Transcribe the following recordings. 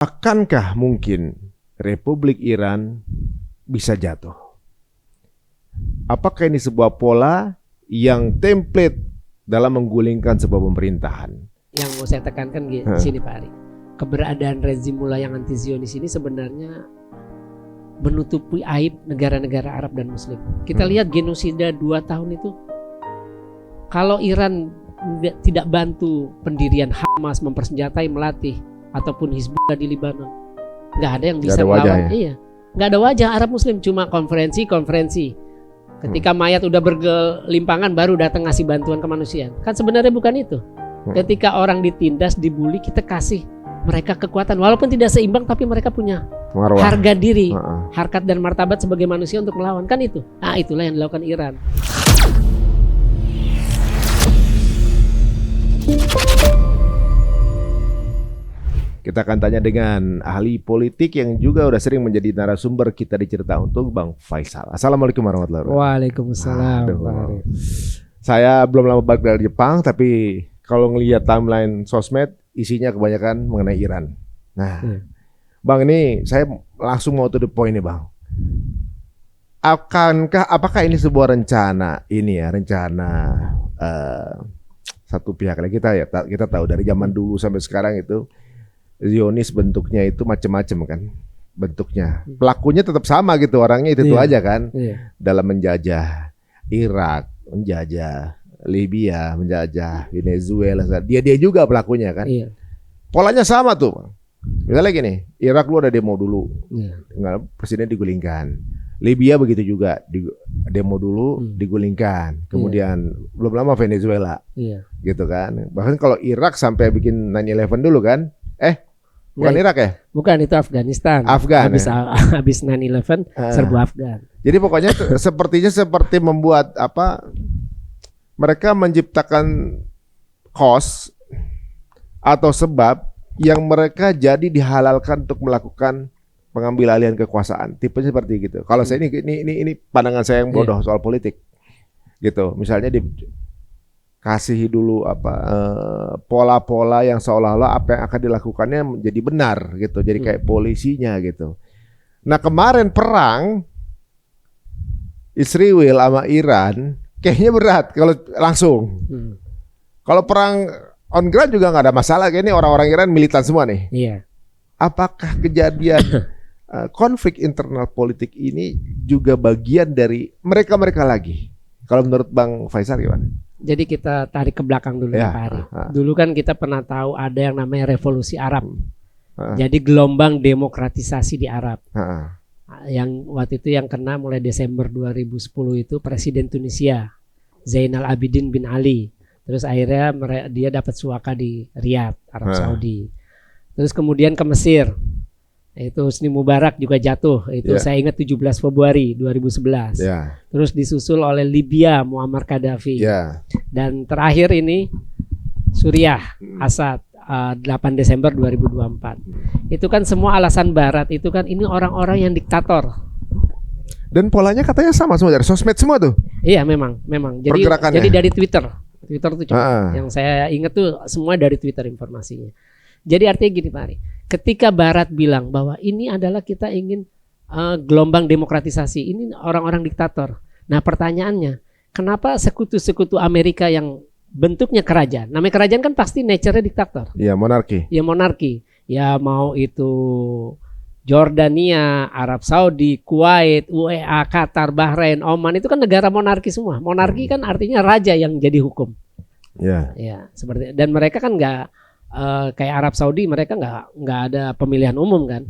Akankah mungkin Republik Iran bisa jatuh? Apakah ini sebuah pola yang template dalam menggulingkan sebuah pemerintahan? Yang mau saya tekankan di sini Pak Ari, keberadaan rezim mulai yang anti Zionis ini sebenarnya menutupi aib negara-negara Arab dan Muslim. Kita lihat genosida 2 tahun itu, kalau Iran tidak bantu pendirian Hamas, mempersenjatai, melatih, ataupun Hizbullah di Libanon, nggak ada yang bisa melawan. Iya, nggak ada wajah Arab Muslim, cuma konferensi. Ketika mayat udah bergelimpangan baru datang ngasih bantuan kemanusiaan. Kan sebenarnya bukan itu. Ketika orang ditindas, dibully, kita kasih mereka kekuatan, walaupun tidak seimbang, tapi mereka punya harga diri, harkat dan martabat sebagai manusia untuk melawan. Kan itu. Nah, itulah yang dilakukan Iran. Kita akan tanya dengan ahli politik yang juga udah sering menjadi narasumber kita di Cerita Untung, Bang Faisal. Assalamualaikum warahmatullahi wabarakatuh. Waalaikumsalam. Saya belum lama balik dari Jepang, tapi kalau ngelihat timeline sosmed, isinya kebanyakan mengenai Iran. Nah, Bang, ini saya langsung mau to the point nih, Bang. Apakah ini sebuah rencana satu pihak lagi? Kita tahu dari zaman dulu sampai sekarang itu Zionis bentuknya itu macam-macam kan bentuknya. Pelakunya tetap sama gitu, orangnya itu aja kan. Dalam menjajah Irak, menjajah Libya, menjajah Venezuela, dia juga pelakunya kan. Polanya sama tuh. Misalnya gini, Irak lu ada demo dulu, presiden digulingkan. Libya begitu juga, demo dulu, digulingkan. Kemudian belum lama Venezuela, gitu kan. Bahkan kalau Irak sampai bikin 9/11 dulu kan. Bukan Irak ya? Bukan, itu Afghanistan. Habis 9/11 serbu Afgan. Jadi pokoknya seperti membuat mereka menciptakan cause atau sebab yang mereka jadi dihalalkan untuk melakukan pengambil alihan kekuasaan. Tipenya seperti gitu. Kalau saya ini pandangan saya yang bodoh soal politik. Gitu. Misalnya kasih dulu pola-pola yang seolah-olah apa yang akan dilakukannya menjadi benar gitu, jadi kayak polisinya gitu. Nah, kemarin perang Israel sama Iran kayaknya berat kalau langsung. Kalau perang on ground juga nggak ada masalah, kayak ini orang-orang Iran militan semua nih. Apakah kejadian konflik internal politik ini juga bagian dari mereka lagi? Kalau menurut Bang Faisal gimana? Jadi kita tarik ke belakang dulu Pak Ari. Dulu kan kita pernah tahu ada yang namanya revolusi Arab. Jadi gelombang demokratisasi di Arab. Yang waktu itu yang kena mulai Desember 2010 itu Presiden Tunisia Zainal Abidin bin Ali. Terus akhirnya dia dapat suaka di Riyadh, Arab Saudi. Terus kemudian ke Mesir. Itu Husni Mubarak juga jatuh. Itu saya ingat 17 Februari 2011. Terus disusul oleh Libya Muammar Gaddafi. Dan terakhir ini Suriah Assad 8 Desember 2024. Itu kan semua alasan Barat. Itu kan ini orang-orang yang diktator. Dan polanya katanya sama semua dari sosmed semua tuh. Iya, memang. Jadi dari Twitter tuh yang saya ingat tuh semua dari Twitter informasinya. Jadi artinya gini Pak Ari, ketika Barat bilang bahwa ini adalah kita ingin gelombang demokratisasi, ini orang-orang diktator. Nah pertanyaannya, kenapa sekutu-sekutu Amerika yang bentuknya kerajaan, namanya kerajaan kan pasti nature-nya diktator. Iya, monarki. Ya monarki, ya mau itu Jordania, Arab Saudi, Kuwait, UEA, Qatar, Bahrain, Oman, itu kan negara monarki semua. Monarki kan artinya raja yang jadi hukum. Ya seperti, dan mereka kan nggak kayak Arab Saudi, mereka nggak ada pemilihan umum kan,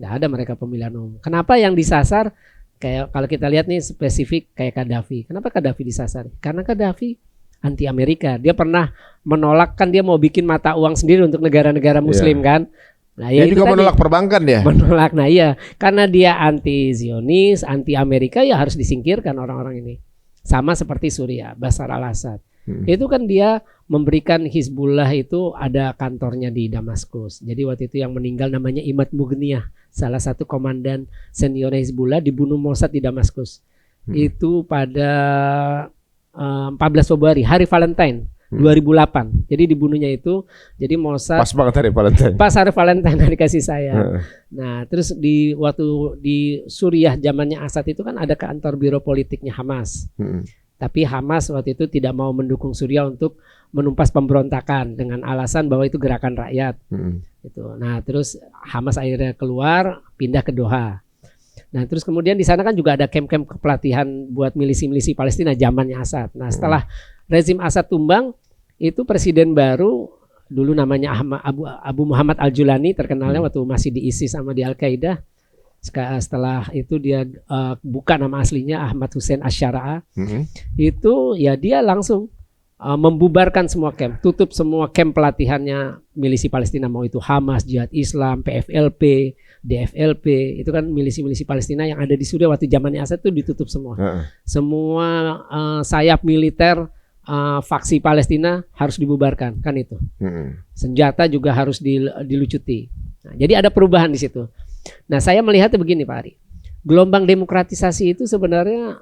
nggak ada mereka pemilihan umum. Kenapa yang disasar kayak kalau kita lihat nih spesifik kayak Gaddafi? Kenapa Gaddafi disasar? Karena Gaddafi anti Amerika. Dia pernah menolak, kan dia mau bikin mata uang sendiri untuk negara-negara Muslim kan. Nah, dia juga menolak perbankan ya. Menolak, nah iya, karena dia anti Zionis, anti Amerika, ya harus disingkirkan orang-orang ini. Sama seperti Suriah, Bashar al-Assad. Itu kan dia memberikan Hizbullah itu ada kantornya di Damaskus. Jadi waktu itu yang meninggal namanya Imad Mughniyah, salah satu komandan senior Hizbullah, dibunuh Mossad di Damaskus. Itu pada 14 Februari, hari Valentine. 2008. Jadi dibunuhnya itu, jadi Mossad pas banget hari Valentine. Pas hari Valentine, hari kasih sayang. Nah, terus waktu di Suriah zamannya Assad itu kan ada kantor biro politiknya Hamas. Tapi Hamas waktu itu tidak mau mendukung Suriah untuk menumpas pemberontakan dengan alasan bahwa itu gerakan rakyat. Gitu. Nah, terus Hamas akhirnya keluar, pindah ke Doha. Nah, terus kemudian di sana kan juga ada camp-camp pelatihan buat milisi-milisi Palestina zamannya Assad. Nah, setelah rezim Assad tumbang, itu presiden baru dulu namanya Abu Muhammad Al-Julani, terkenalnya waktu masih di ISIS sama di Al-Qaeda. Setelah itu dia buka nama aslinya Ahmad Hussein Asyara'a. Itu ya dia langsung membubarkan semua camp, tutup semua camp pelatihannya milisi Palestina, mau itu Hamas, Jihad Islam, PFLP, DFLP, itu kan milisi-milisi Palestina yang ada di Suriah waktu zamannya Assad itu ditutup semua. Semua sayap militer faksi Palestina harus dibubarkan, kan itu. Senjata juga harus dilucuti. Nah, jadi ada perubahan di situ. Nah, saya melihatnya begini, Pak Ari. Gelombang demokratisasi itu sebenarnya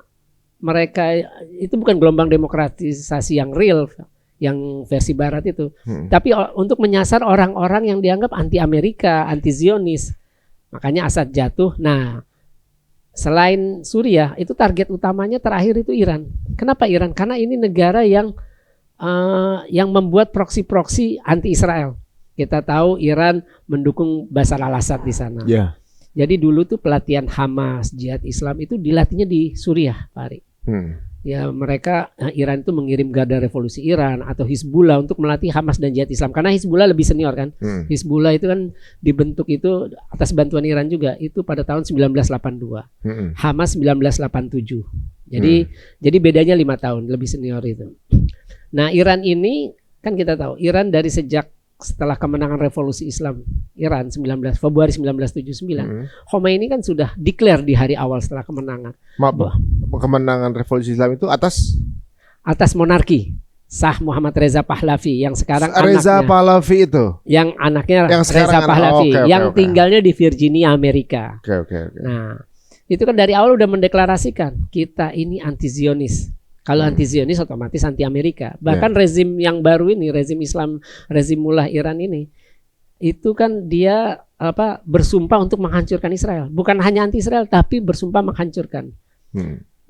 mereka itu bukan gelombang demokratisasi yang real, yang versi barat itu. Tapi untuk menyasar orang-orang yang dianggap anti Amerika, anti Zionis. Makanya Assad jatuh. Nah, selain Suriah, itu target utamanya terakhir itu Iran. Kenapa Iran? Karena ini negara yang membuat proksi-proksi anti Israel. Kita tahu Iran mendukung Bashar al-Assad di sana. Jadi dulu tuh pelatihan Hamas, Jihad Islam itu dilatihnya di Suriah, Pak Ari. Ya mereka, Iran itu mengirim Garda Revolusi Iran atau Hizbullah untuk melatih Hamas dan Jihad Islam. Karena Hizbullah lebih senior kan. Hizbullah itu kan dibentuk itu atas bantuan Iran juga. Itu pada tahun 1982. Hamas 1987. Jadi bedanya 5 tahun, lebih senior itu. Nah, Iran ini kan kita tahu, Iran dari sejak setelah kemenangan revolusi Islam Iran Februari 1979, Khomeini kan sudah declare di hari awal setelah kemenangan. Kemenangan revolusi Islam itu atas monarki Shah Muhammad Reza Pahlavi yang sekarang Reza Pahlavi itu. Yang anaknya Reza Pahlavi yang tinggalnya di Virginia, Amerika. Nah, itu kan dari awal udah mendeklarasikan kita ini anti Zionis. Kalau anti Zionis otomatis anti Amerika. Bahkan rezim yang baru ini, rezim Islam, rezim Mullah Iran ini, itu kan dia bersumpah untuk menghancurkan Israel. Bukan hanya anti Israel, tapi bersumpah menghancurkan.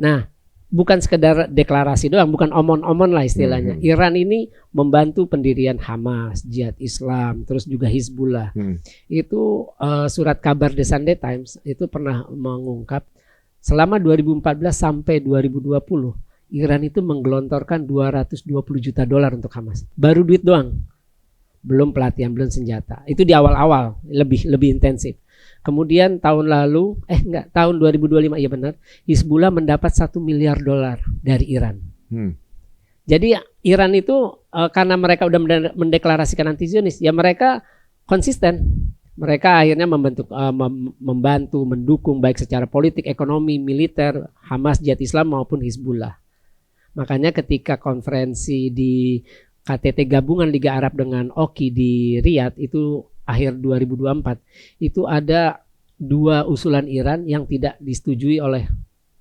Nah, bukan sekedar deklarasi doang, bukan omon-omon lah istilahnya. Iran ini membantu pendirian Hamas, Jihad Islam, terus juga Hizbullah. Itu surat kabar The Sunday Times itu pernah mengungkap selama 2014 sampai 2020. Iran itu menggelontorkan $220 juta untuk Hamas. Baru duit doang. Belum pelatihan, belum senjata. Itu di awal-awal lebih intensif. Kemudian tahun lalu, tahun 2025 ya benar, Hizbullah mendapat $1 miliar dari Iran. Jadi Iran itu karena mereka udah mendeklarasikan anti Zionis, ya mereka konsisten. Mereka akhirnya membantu, mendukung baik secara politik, ekonomi, militer, Hamas, Jihad Islam maupun Hizbullah. Makanya ketika konferensi di KTT Gabungan Liga Arab dengan Oki di Riyadh itu akhir 2024, itu ada 2 usulan Iran yang tidak disetujui oleh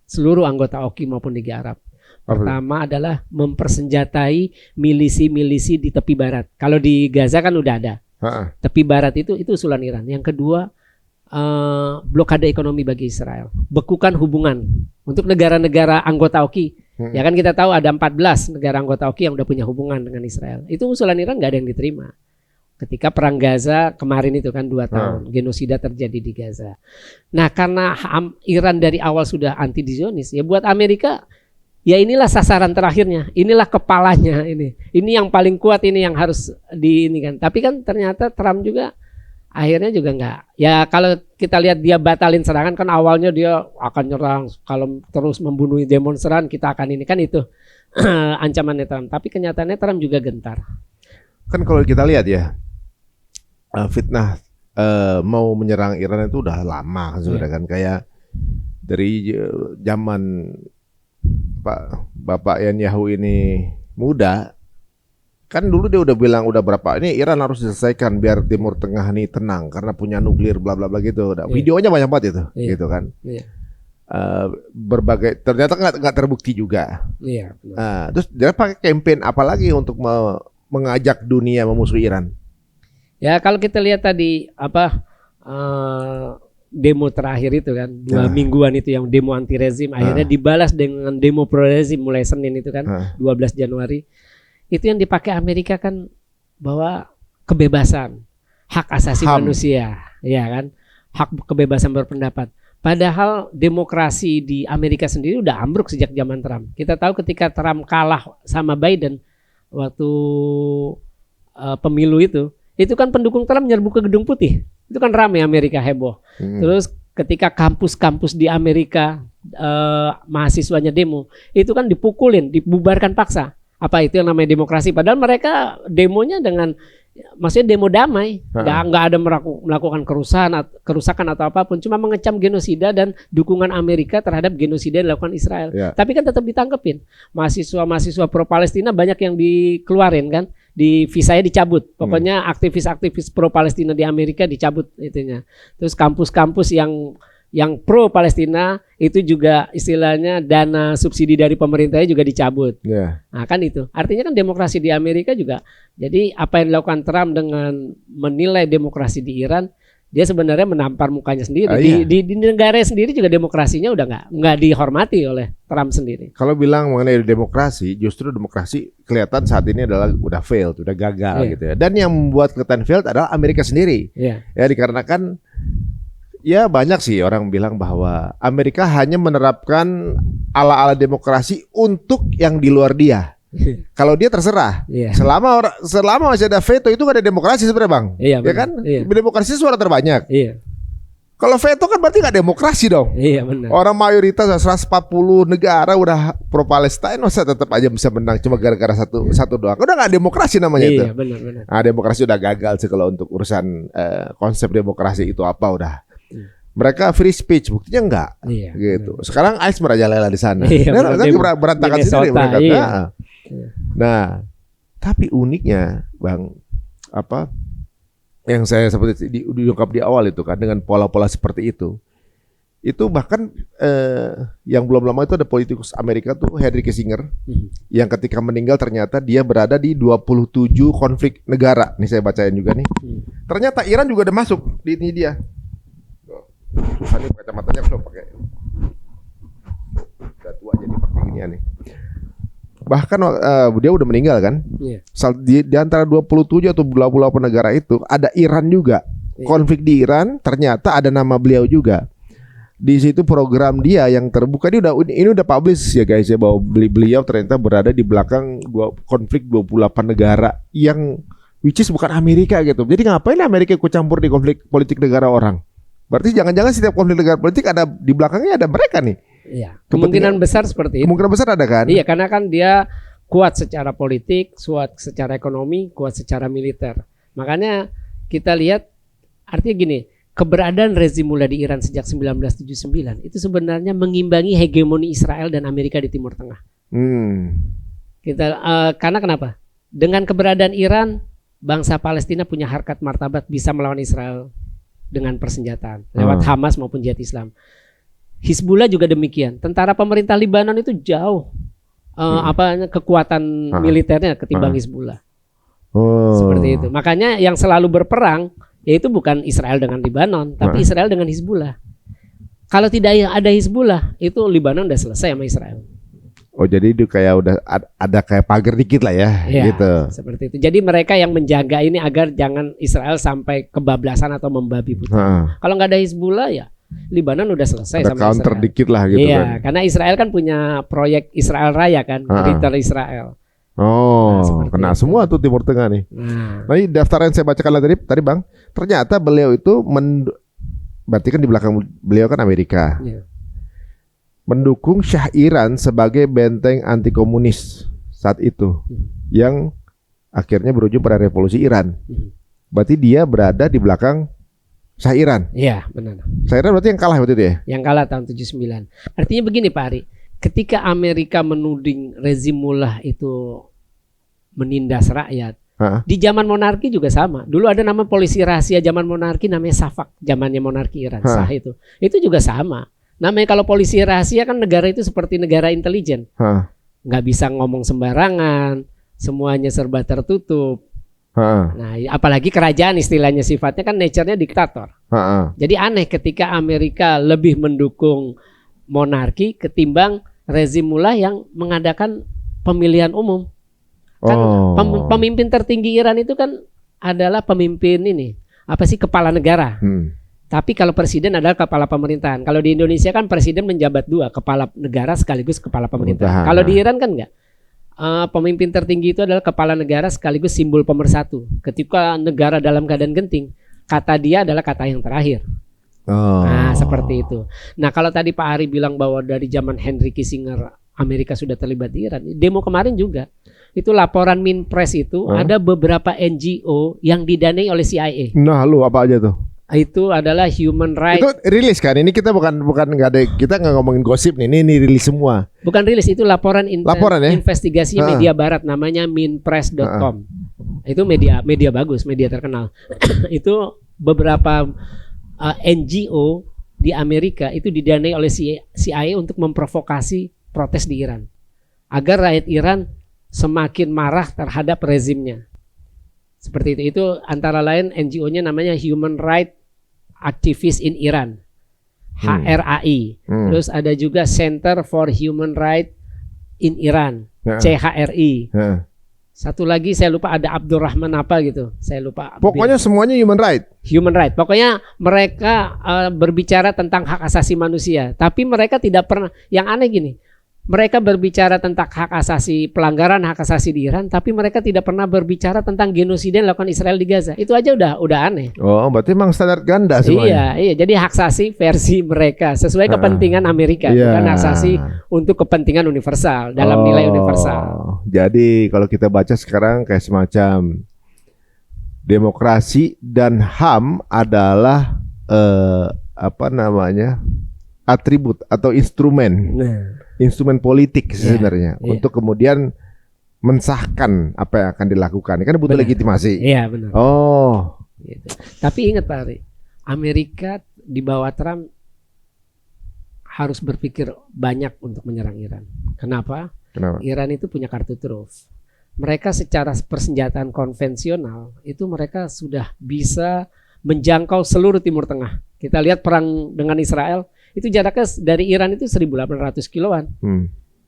seluruh anggota Oki maupun Liga Arab. Pertama adalah mempersenjatai milisi-milisi di tepi barat. Kalau di Gaza kan udah ada. Tepi barat itu usulan Iran. Yang kedua, blokade ekonomi bagi Israel. Bekukan hubungan untuk negara-negara anggota Oki. Ya kan kita tahu ada 14 negara anggota Oki yang udah punya hubungan dengan Israel. Itu usulan Iran nggak ada yang diterima. Ketika perang Gaza kemarin itu kan 2 tahun genosida terjadi di Gaza. Nah karena Iran dari awal sudah anti Zionis, ya buat Amerika ya inilah sasaran terakhirnya, inilah kepalanya ini. Ini yang paling kuat, ini yang harus kan. Tapi kan ternyata Trump juga akhirnya juga enggak. Ya kalau kita lihat dia batalin serangan kan awalnya dia akan nyerang, kalau terus membunuh demonstran kita akan ini kan itu ancamannya Trump. Tapi kenyataannya Trump juga gentar. Kan kalau kita lihat ya fitnah mau menyerang Iran itu udah lama sudah kan, kayak dari zaman Bapak Netanyahu ini muda. Kan dulu dia udah bilang udah berapa ini Iran harus diselesaikan biar Timur Tengah ini tenang karena punya nuklir bla bla bla gitu. Videonya banyak banget itu, gitu kan. berbagai, ternyata nggak terbukti juga. Iya. Terus dia pakai campaign apa lagi untuk mengajak dunia memusuhi Iran? Ya kalau kita lihat tadi demo terakhir itu kan 2 mingguan itu yang demo anti rezim akhirnya dibalas dengan demo pro rezim mulai Senin itu kan 12 Januari. Itu yang dipakai Amerika kan bahwa kebebasan, hak asasi manusia, ya kan, hak kebebasan berpendapat. Padahal demokrasi di Amerika sendiri udah ambruk sejak zaman Trump. Kita tahu ketika Trump kalah sama Biden waktu pemilu itu kan pendukung Trump nyerbu ke Gedung Putih. Itu kan ramai Amerika, heboh. Terus ketika kampus-kampus di Amerika mahasiswanya demo, itu kan dipukulin, dibubarkan paksa. Apa itu yang namanya demokrasi? Padahal mereka demonya dengan, maksudnya demo damai, nggak ada melakukan kerusakan atau apapun, cuma mengecam genosida dan dukungan Amerika terhadap genosida yang dilakukan Israel. Tapi kan tetap ditangkepin. Mahasiswa pro Palestina banyak yang dikeluarin kan, di visanya dicabut. Pokoknya aktivis-aktivis pro Palestina di Amerika dicabut itunya. Terus kampus-kampus yang pro Palestina itu juga istilahnya dana subsidi dari pemerintahnya juga dicabut. Nah kan itu. Artinya kan demokrasi di Amerika juga. Jadi apa yang dilakukan Trump dengan menilai demokrasi di Iran, dia sebenarnya menampar mukanya sendiri. Di negara sendiri juga demokrasinya udah nggak dihormati oleh Trump sendiri. Kalau bilang mengenai demokrasi, justru demokrasi kelihatan saat ini adalah udah failed, udah gagal gitu ya. Dan yang membuat kelihatan failed adalah Amerika sendiri. Ya dikarenakan ya banyak sih orang bilang bahwa Amerika hanya menerapkan ala-ala demokrasi untuk yang di luar dia. Kalau dia terserah. Selama masih ada veto itu gak ada demokrasi sebenarnya, Bang. Ya kan? Demokrasi suara terbanyak. Kalau veto kan berarti gak demokrasi dong. Benar. Orang mayoritas 140 negara udah pro Palestina, masa tetap aja bisa menang cuma gara-gara satu doang. Udah gak demokrasi namanya itu. Benar. Nah, demokrasi udah gagal sih kalau untuk urusan konsep demokrasi itu apa udah. Mereka free speech, buktinya enggak, gitu. Sekarang ICE merajalela di sana. Nanti berantakan sendiri mereka. Nah, tapi uniknya, Bang, apa yang saya seperti diungkap di awal itu kan dengan pola-pola seperti itu bahkan yang belum lama itu ada politikus Amerika tuh Henry Kissinger yang ketika meninggal ternyata dia berada di 27 konflik negara. Nih saya bacain juga nih. Ternyata Iran juga ada masuk di ini dia. Susah nih kacamatanya kalau pakai. Udah tua jadi pakai ginian nih. Bahkan dia udah meninggal kan? Di antara 27 atau 28 negara itu ada Iran juga. Konflik di Iran ternyata ada nama beliau juga. Di situ program dia yang terbuka ini udah publish ya guys ya, bahwa beliau ternyata berada di belakang konflik 28 negara yang which is bukan Amerika gitu. Jadi ngapain Amerika ikut campur di konflik politik negara orang? Berarti jangan-jangan setiap konflik negara politik ada di belakangnya ada mereka nih. Iya. Kemungkinan besar seperti itu. Kemungkinan besar ada kan? Iya, karena kan dia kuat secara politik, kuat secara ekonomi, kuat secara militer. Makanya kita lihat artinya gini, keberadaan rezim Mullah di Iran sejak 1979 itu sebenarnya mengimbangi hegemoni Israel dan Amerika di Timur Tengah. Karena kenapa? Dengan keberadaan Iran, bangsa Palestina punya harkat martabat bisa melawan Israel dengan persenjataan lewat Hamas maupun Jihad Islam. Hizbullah juga demikian. Tentara pemerintah Libanon itu jauh kekuatan militernya ketimbang Hizbullah. Seperti itu. Makanya yang selalu berperang yaitu bukan Israel dengan Libanon, tapi Israel dengan Hizbullah. Kalau tidak ada Hizbullah, itu Libanon udah selesai sama Israel. Oh, jadi itu kayak udah ada kayak pagar dikit lah ya, gitu. Seperti itu. Jadi mereka yang menjaga ini agar jangan Israel sampai kebablasan atau membabi buta. Kalau nggak ada Hizbullah ya Libanon udah selesai ada sama counter Israel. Dikit lah gitu kan. Karena Israel kan punya proyek Israel Raya kan, Greater Israel. Kena itu semua tuh Timur Tengah nih. Nah, ini daftar yang saya bacakan tadi Bang, ternyata beliau itu berarti kan di belakang beliau kan Amerika. Mendukung Shah Iran sebagai benteng anti komunis saat itu yang akhirnya berujung pada revolusi Iran. Berarti dia berada di belakang Shah Iran. Iya, benar. Shah Iran berarti yang kalah waktu itu ya? Yang kalah tahun 79. Artinya begini Pak Ari, ketika Amerika menuding rezim Mullah itu menindas rakyat, di zaman monarki juga sama. Dulu ada nama polisi rahasia zaman monarki namanya Safak, zamannya monarki Iran, Shah itu juga sama. Namanya kalau polisi rahasia kan negara itu seperti negara intelijen. Nggak bisa ngomong sembarangan, semuanya serba tertutup. Nah, apalagi kerajaan istilahnya sifatnya kan nature-nya diktator. Jadi aneh ketika Amerika lebih mendukung monarki ketimbang rezim mullah yang mengadakan pemilihan umum. Kan pemimpin tertinggi Iran itu kan adalah pemimpin ini, apa sih, kepala negara. Tapi kalau presiden adalah kepala pemerintahan. Kalau di Indonesia kan presiden menjabat dua, kepala negara sekaligus kepala pemerintahan. Kalau di Iran kan enggak. Pemimpin tertinggi itu adalah kepala negara sekaligus simbol pemersatu. Ketika negara dalam keadaan genting, kata dia adalah kata yang terakhir. Nah, seperti itu. Nah, kalau tadi Pak Ari bilang bahwa dari zaman Henry Kissinger Amerika sudah terlibat di Iran. Demo kemarin juga. Itu laporan Minpres itu ada beberapa NGO yang didanai oleh CIA. Nah, lu apa aja tuh? Itu adalah human rights. Itu rilis kan? Ini kita bukan nggak ada, kita nggak ngomongin gosip nih. Ini rilis semua. Bukan rilis, itu laporan ya? Investigasi media barat namanya minpress.com. Itu media bagus, media terkenal. Itu beberapa NGO di Amerika itu didanai oleh CIA untuk memprovokasi protes di Iran agar rakyat Iran semakin marah terhadap rezimnya. Seperti itu. Itu antara lain NGO-nya namanya Human Rights Activists in Iran, HRAI. Terus ada juga Center for Human Rights in Iran, CHRI. Satu lagi saya lupa, ada Abdurrahman apa gitu, saya lupa. Pokoknya semuanya human right. Human right. Pokoknya mereka berbicara tentang hak asasi manusia, tapi mereka tidak pernah. Yang aneh gini, mereka berbicara tentang hak asasi, pelanggaran hak asasi di Iran, tapi mereka tidak pernah berbicara tentang genosida yang dilakukan Israel di Gaza. Itu aja udah aneh. Oh, berarti memang standar ganda semuanya. Iya. Jadi hak asasi versi mereka sesuai kepentingan Amerika, bukan hak asasi untuk kepentingan universal dalam nilai universal. Jadi kalau kita baca sekarang kayak semacam demokrasi dan HAM adalah atribut atau instrumen. Instrumen politik sebenarnya untuk kemudian mensahkan apa yang akan dilakukan. Ini kan butuh legitimasi. Iya, benar. Gitu. Tapi ingat Pak Ari, Amerika di bawah Trump harus berpikir banyak untuk menyerang Iran. Kenapa? Iran itu punya kartu truf. Mereka secara persenjataan konvensional itu mereka sudah bisa menjangkau seluruh Timur Tengah. Kita lihat perang dengan Israel, itu jaraknya dari Iran itu 1.800 kiloan.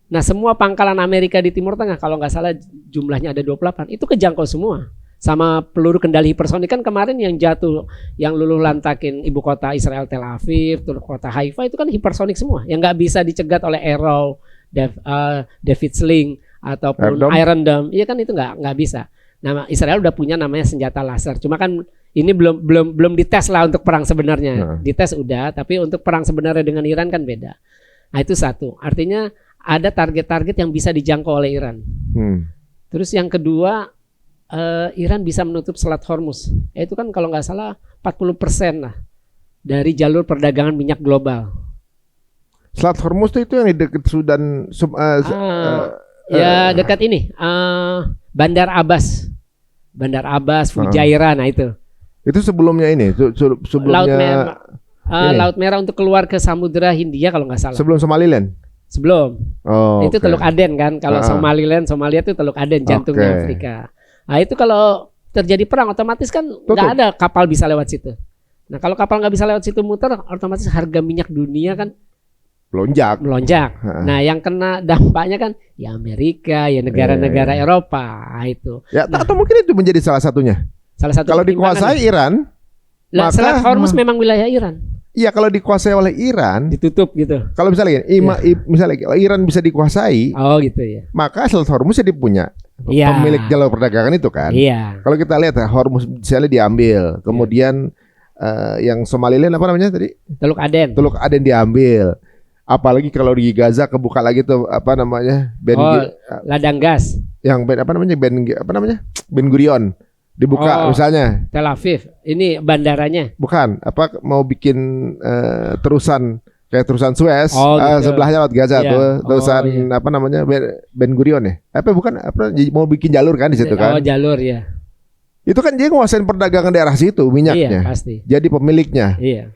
Nah, semua pangkalan Amerika di Timur Tengah, kalau nggak salah jumlahnya ada 28, itu kejangkau semua. Sama peluru kendali hipersonik kan kemarin yang jatuh, yang luluh lantakin ibu kota Israel Tel Aviv, kota Haifa, itu kan hipersonik semua. Yang nggak bisa dicegat oleh Arrow, David Sling, ataupun Iron Dome. Iya kan, itu nggak bisa. Nah, Israel udah punya namanya senjata laser. Cuma kan ini belum dites lah untuk perang sebenarnya. Dites udah, tapi untuk perang sebenarnya dengan Iran kan beda. Nah, itu satu. Artinya ada target-target yang bisa dijangkau oleh Iran. Terus yang kedua, Iran bisa menutup Selat Hormuz. Itu kan kalau nggak salah 40% lah dari jalur perdagangan minyak global. Selat Hormuz itu yang di dekat Sudan. Dekat ini. Bandar Abbas, Fujairah, nah itu. Itu sebelumnya ini, sebelumnya Laut Merah untuk keluar ke Samudra Hindia kalau nggak salah. Sebelum Somaliland. Sebelum. Itu Teluk Aden kan. Kalau Somalia itu Teluk Aden, jantungnya Afrika. Nah, itu kalau terjadi perang otomatis kan nggak ada kapal bisa lewat situ. Nah, kalau kapal nggak bisa lewat situ muter, otomatis harga minyak dunia kan melonjak. Nah, yang kena dampaknya kan ya Amerika, ya negara-negara Eropa itu. Ya, atau mungkin itu menjadi salah satunya. Kalau dikuasai Iran, maka Selat Hormuz memang wilayah Iran. Iya, kalau dikuasai oleh Iran, ditutup gitu. Kalau misalnya misalnya kalau Iran bisa dikuasai, gitu ya. Maka Selat Hormuz jadi punya pemilik jalur perdagangan itu kan. Iya. Kalau kita lihat Hormuz misalnya diambil, kemudian yang Somaliland apa namanya tadi? Teluk Aden diambil. Apalagi kalau di Gaza kebuka lagi tuh apa namanya? Ladang gas. Yang Ben Gurion dibuka misalnya. Tel Aviv. Ini bandaranya. Bukan, mau bikin terusan kayak terusan Suez, gitu. Sebelahnya lewat Gaza terusan apa namanya? Ben Gurion ya. Mau bikin jalur kan di situ kan? Jalur ya. Itu kan dia nguasain perdagangan daerah situ minyaknya. Iya, pasti. Jadi pemiliknya. Iya.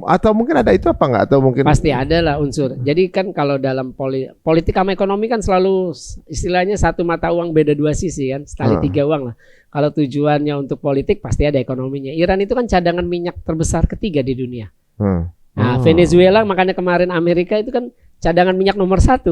Atau mungkin ada itu apa enggak? Atau mungkin pasti ada lah unsur. Jadi kan kalau dalam politik sama ekonomi kan selalu istilahnya satu mata uang beda dua sisi kan, setali tiga uang lah. Kalau tujuannya untuk politik pasti ada ekonominya. Iran itu kan cadangan minyak terbesar ketiga di dunia. Nah, Venezuela makanya kemarin Amerika itu kan cadangan minyak nomor 1.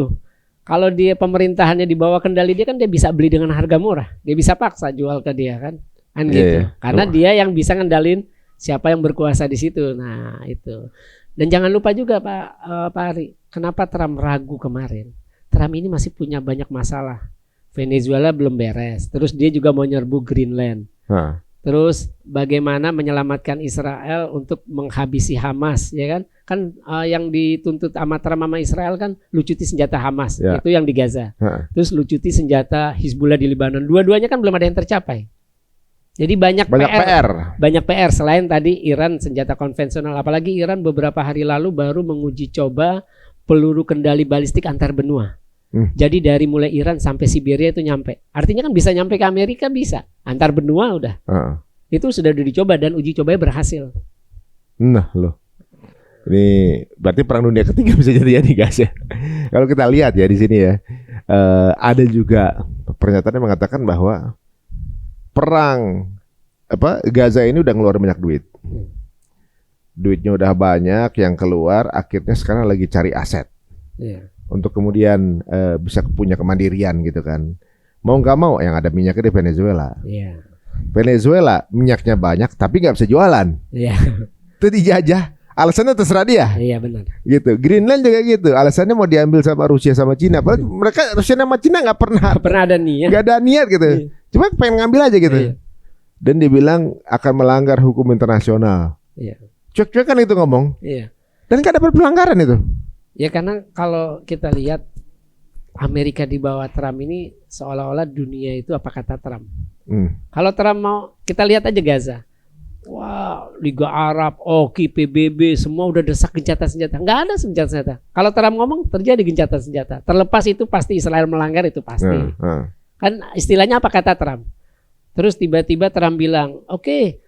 Kalau dia pemerintahannya di bawah kendali dia kan dia bisa beli dengan harga murah. Dia bisa paksa jual ke dia kan gitu. Karena dia yang bisa ngendalin siapa yang berkuasa di situ. Nah itu. Dan jangan lupa juga Pak Ari, kenapa Trump ragu kemarin? Trump ini masih punya banyak masalah. Venezuela belum beres. Terus dia juga mau nyerbu Greenland. Terus bagaimana menyelamatkan Israel untuk menghabisi Hamas, ya kan? Kan yang dituntut sama Trump sama Israel kan lucuti senjata Hamas, itu yang di Gaza. Terus lucuti senjata Hizbullah di Lebanon. Dua-duanya kan belum ada yang tercapai. Jadi banyak PR selain tadi Iran senjata konvensional, apalagi Iran beberapa hari lalu baru menguji coba peluru kendali balistik antar benua. Jadi dari mulai Iran sampai Siberia itu nyampe. Artinya kan bisa nyampe ke Amerika, bisa. Antar benua udah. Itu sudah dicoba dan uji cobanya berhasil. Nah loh. Ini berarti perang dunia ketiga bisa jadi nih guys ya. Kalau kita lihat ya di sini ya, ada juga pernyataan yang mengatakan bahwa perang Gaza ini udah ngeluarin banyak duit. Duitnya udah banyak yang keluar, akhirnya sekarang lagi cari aset. Untuk kemudian bisa punya kemandirian gitu kan. Mau nggak mau yang ada minyaknya di Venezuela. Venezuela minyaknya banyak tapi nggak bisa jualan. Itu dijajah. Alasannya terserah dia. Iya benar. Gitu. Greenland juga gitu. Alasannya mau diambil sama Rusia sama Cina. Padahal mereka Rusia sama Cina nggak pernah ada niat. Nggak ada niat gitu. Cuma pengen ngambil aja gitu. Dan dibilang akan melanggar hukum internasional. Cuek-cuekan itu ngomong. Dan nggak ada pelanggaran itu. Ya karena kalau kita lihat Amerika di bawah Trump ini seolah-olah dunia itu apa kata Trump. Kalau Trump mau, kita lihat aja Gaza. Wah, Liga Arab, OKI, PBB, semua udah desak gencatan senjata. Nggak ada senjata. Kalau Trump ngomong terjadi gencatan senjata. Terlepas itu pasti Israel melanggar, itu pasti. Kan istilahnya apa kata Trump. Terus tiba-tiba Trump bilang, oke,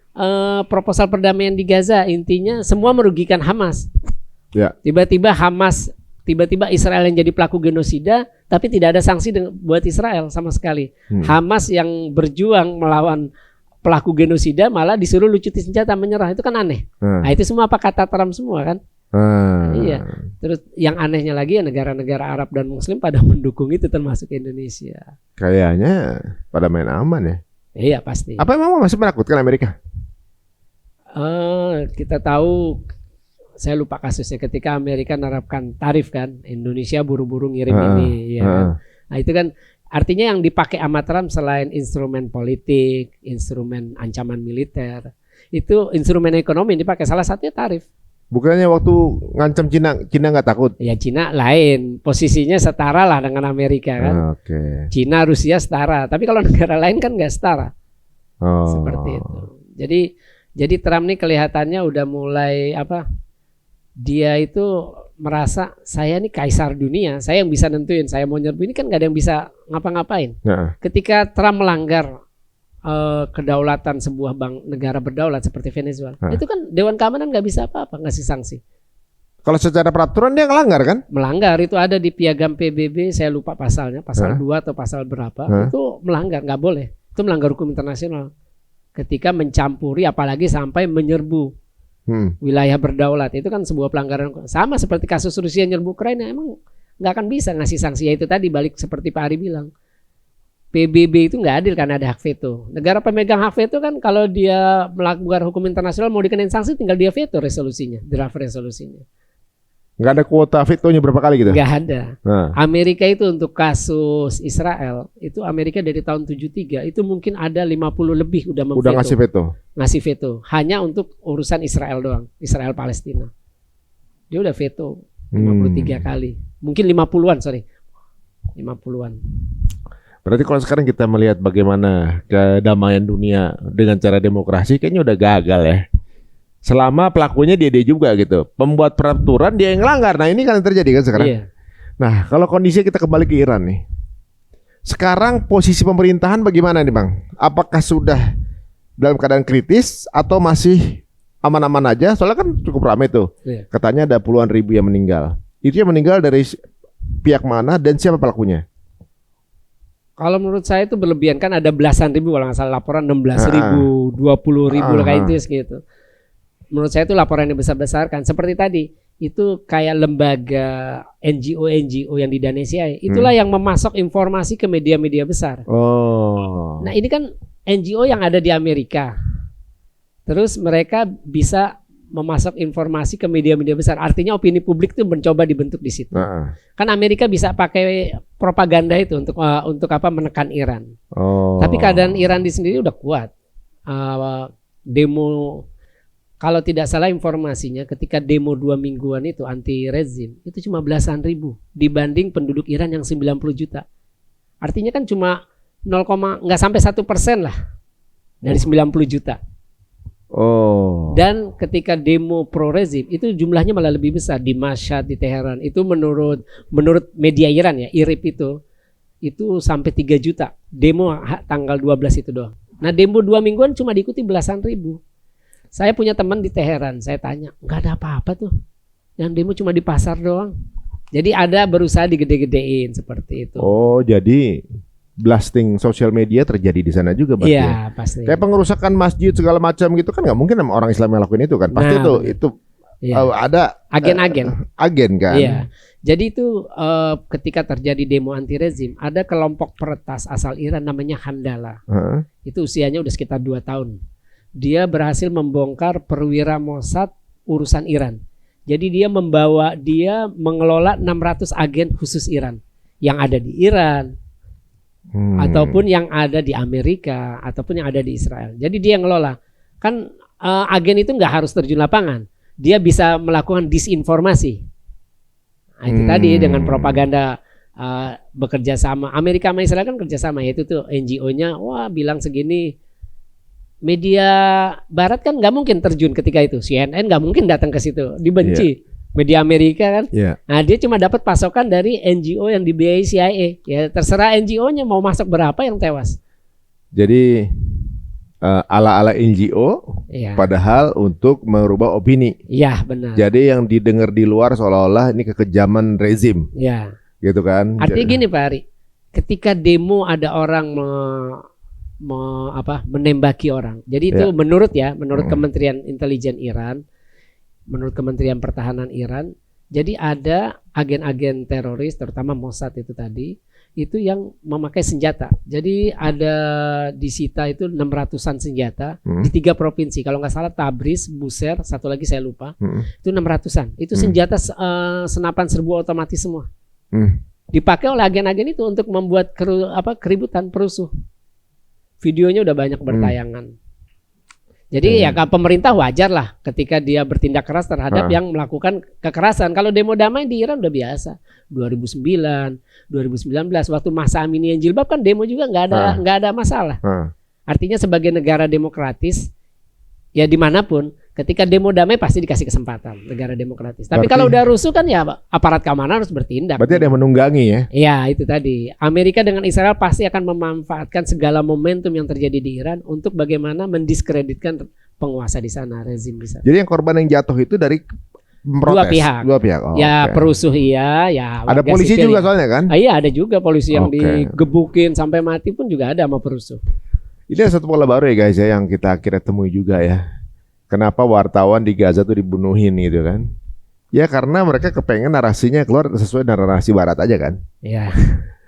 proposal perdamaian di Gaza intinya semua merugikan Hamas. Tiba-tiba Israel yang jadi pelaku genosida, tapi tidak ada sanksi buat Israel sama sekali. Hamas yang berjuang melawan pelaku genosida malah disuruh lucuti senjata, menyerah. Itu kan aneh. Nah itu semua apa kata Trump semua kan. Iya. Terus yang anehnya lagi ya negara-negara Arab dan Muslim pada mendukung itu, termasuk Indonesia. Kayaknya pada main aman ya. Iya pasti. Apa memang masih menakutkan Amerika? Kita tahu, saya lupa kasusnya ketika Amerika nerapkan tarif kan, Indonesia buru-buru ngirim ini, ya kan? Nah itu kan artinya yang dipakai sama Trump selain instrumen politik, instrumen ancaman militer, itu instrumen ekonomi yang dipakai. Salah satunya tarif. Bukannya waktu ngancam Cina nggak takut? Ya Cina lain, posisinya setara lah dengan Amerika kan. Cina, Rusia setara. Tapi kalau negara lain kan nggak setara. Seperti itu. Jadi Trump nih kelihatannya udah mulai dia itu merasa saya nih kaisar dunia, saya yang bisa nentuin, saya mau nyerbu, ini kan gak ada yang bisa ngapa-ngapain. Ketika Trump melanggar kedaulatan sebuah negara berdaulat seperti Venezuela, itu kan Dewan Keamanan gak bisa apa-apa ngasih sanksi. Kalau secara peraturan dia ngelanggar kan? Melanggar, itu ada di piagam PBB, saya lupa pasalnya, pasal 2 atau pasal berapa, itu melanggar, gak boleh. Itu melanggar hukum internasional. Ketika mencampuri apalagi sampai menyerbu wilayah berdaulat, itu kan sebuah pelanggaran. Sama seperti kasus Rusia nyerbu Ukraina, emang nggak akan bisa ngasih sanksi. Ya itu tadi balik seperti Pak Ari bilang, PBB itu nggak adil karena ada hak veto. Negara pemegang hak veto kan kalau dia melanggar hukum internasional mau dikenain sanksi tinggal dia veto resolusinya, draft resolusinya. Nggak ada kuota vetonya berapa kali gitu? Nggak ada. Amerika itu untuk kasus Israel, itu Amerika dari tahun 73 itu mungkin ada 50 lebih udah ngasih veto. Ngasih veto hanya untuk urusan Israel doang, Israel Palestina. Dia udah veto 53 kali. Mungkin 50-an, 50-an. Berarti kalau sekarang kita melihat bagaimana kedamaian dunia dengan cara demokrasi, kayaknya udah gagal ya. Selama pelakunya dia juga gitu. Pembuat peraturan dia yang ngelanggar. Nah ini kan yang terjadi kan sekarang. Nah kalau kondisi kita kembali ke Iran nih. Sekarang posisi pemerintahan bagaimana nih Bang? Apakah sudah dalam keadaan kritis atau masih aman-aman aja, soalnya kan cukup ramai tuh. Katanya ada puluhan ribu yang meninggal. Itu yang meninggal dari pihak mana dan siapa pelakunya? Kalau menurut saya itu berlebihan, kan ada belasan ribu kalau nggak salah laporan 16.000, 20.000 lah kayak itu gitu. Menurut saya itu laporan yang besar-besarkan. Seperti tadi, itu kayak lembaga NGO yang didanai CIA. Itulah yang memasok informasi ke media-media besar. Oh. Nah ini kan NGO yang ada di Amerika. Terus mereka bisa memasok informasi ke media-media besar. Artinya opini publik itu mencoba dibentuk di situ. Kan Amerika bisa pakai propaganda itu untuk apa, menekan Iran. Tapi keadaan Iran di sendiri udah kuat. Demo, kalau tidak salah informasinya, ketika demo 2 mingguan itu anti rezim, itu cuma belasan ribu dibanding penduduk Iran yang 90 juta. Artinya kan cuma nggak sampai 1% lah dari 90 juta. Dan ketika demo pro rezim itu jumlahnya malah lebih besar di Mashhad, di Teheran. Itu menurut media Iran ya, IRIB itu sampai 3 juta demo tanggal 12 itu doang. Nah demo 2 mingguan cuma diikuti belasan ribu. Saya punya teman di Teheran, saya tanya, nggak ada apa-apa tuh, yang demo cuma di pasar doang. Jadi ada berusaha digede-gedein seperti itu. Jadi blasting sosial media terjadi di sana juga berarti. Iya, pasti. Kayak pengerusakan masjid segala macam gitu kan nggak mungkin orang Islam yang lakuin itu kan. Pasti itu ada agen kan. Iya. Jadi itu ketika terjadi demo anti rezim, ada kelompok peretas asal Iran namanya Handala. Itu usianya udah sekitar 2 tahun. Dia berhasil membongkar perwira Mossad urusan Iran. Jadi dia mengelola 600 agen khusus Iran yang ada di Iran. Ataupun yang ada di Amerika, ataupun yang ada di Israel. Jadi dia yang ngelola. Kan agen itu nggak harus terjun lapangan. Dia bisa melakukan disinformasi. Nah, itu tadi dengan propaganda bekerja sama. Amerika sama Israel kan kerjasama, yaitu tuh NGO-nya, bilang segini. Media Barat kan nggak mungkin terjun ketika itu. CNN nggak mungkin datang ke situ, dibenci. Media Amerika kan. Nah dia cuma dapat pasokan dari NGO yang dibiayai CIA. Ya terserah NGO-nya mau masuk berapa yang tewas. Jadi ala-ala NGO, padahal untuk merubah opini. Iya benar. Jadi yang didengar di luar seolah-olah ini kekejaman rezim. Iya. Gitu kan. Artinya gini Pak Ari, ketika demo ada orang menembaki orang. Jadi itu menurut Kementerian Intelijen Iran, menurut Kementerian Pertahanan Iran, jadi ada agen-agen teroris, terutama Mossad itu tadi, itu yang memakai senjata. Jadi ada disita itu 600-an senjata di 3 provinsi. Kalau nggak salah Tabriz, Bushehr, satu lagi saya lupa. Itu 600-an. Itu senjata senapan serbu otomatis semua. Dipakai oleh agen-agen itu untuk membuat keributan, perusuh. Videonya udah banyak bertayangan. Jadi ya pemerintah wajar lah ketika dia bertindak keras terhadap yang melakukan kekerasan. Kalau demo damai di Iran udah biasa. 2009, 2019 waktu masa Aminian Jilbab kan demo juga nggak ada masalah. Artinya sebagai negara demokratis ya dimanapun ketika demo damai pasti dikasih kesempatan, negara demokratis. Tapi kalau udah rusuh kan ya aparat keamanan harus bertindak. Berarti ada yang menunggangi ya? Iya itu tadi. Amerika dengan Israel pasti akan memanfaatkan segala momentum yang terjadi di Iran untuk bagaimana mendiskreditkan penguasa di sana, rezim di sana. Jadi yang korban yang jatuh itu dari dua pihak. Perusuh ya. Ada polisi juga soalnya kan? Iya ada juga polisi yang digebukin sampai mati pun juga ada sama perusuh. Ini satu pola baru ya guys ya yang kita akhirnya temui juga ya. Kenapa wartawan di Gaza tuh dibunuhin gitu kan? Ya karena mereka kepengen narasinya keluar sesuai dengan narasi barat aja kan? Iya.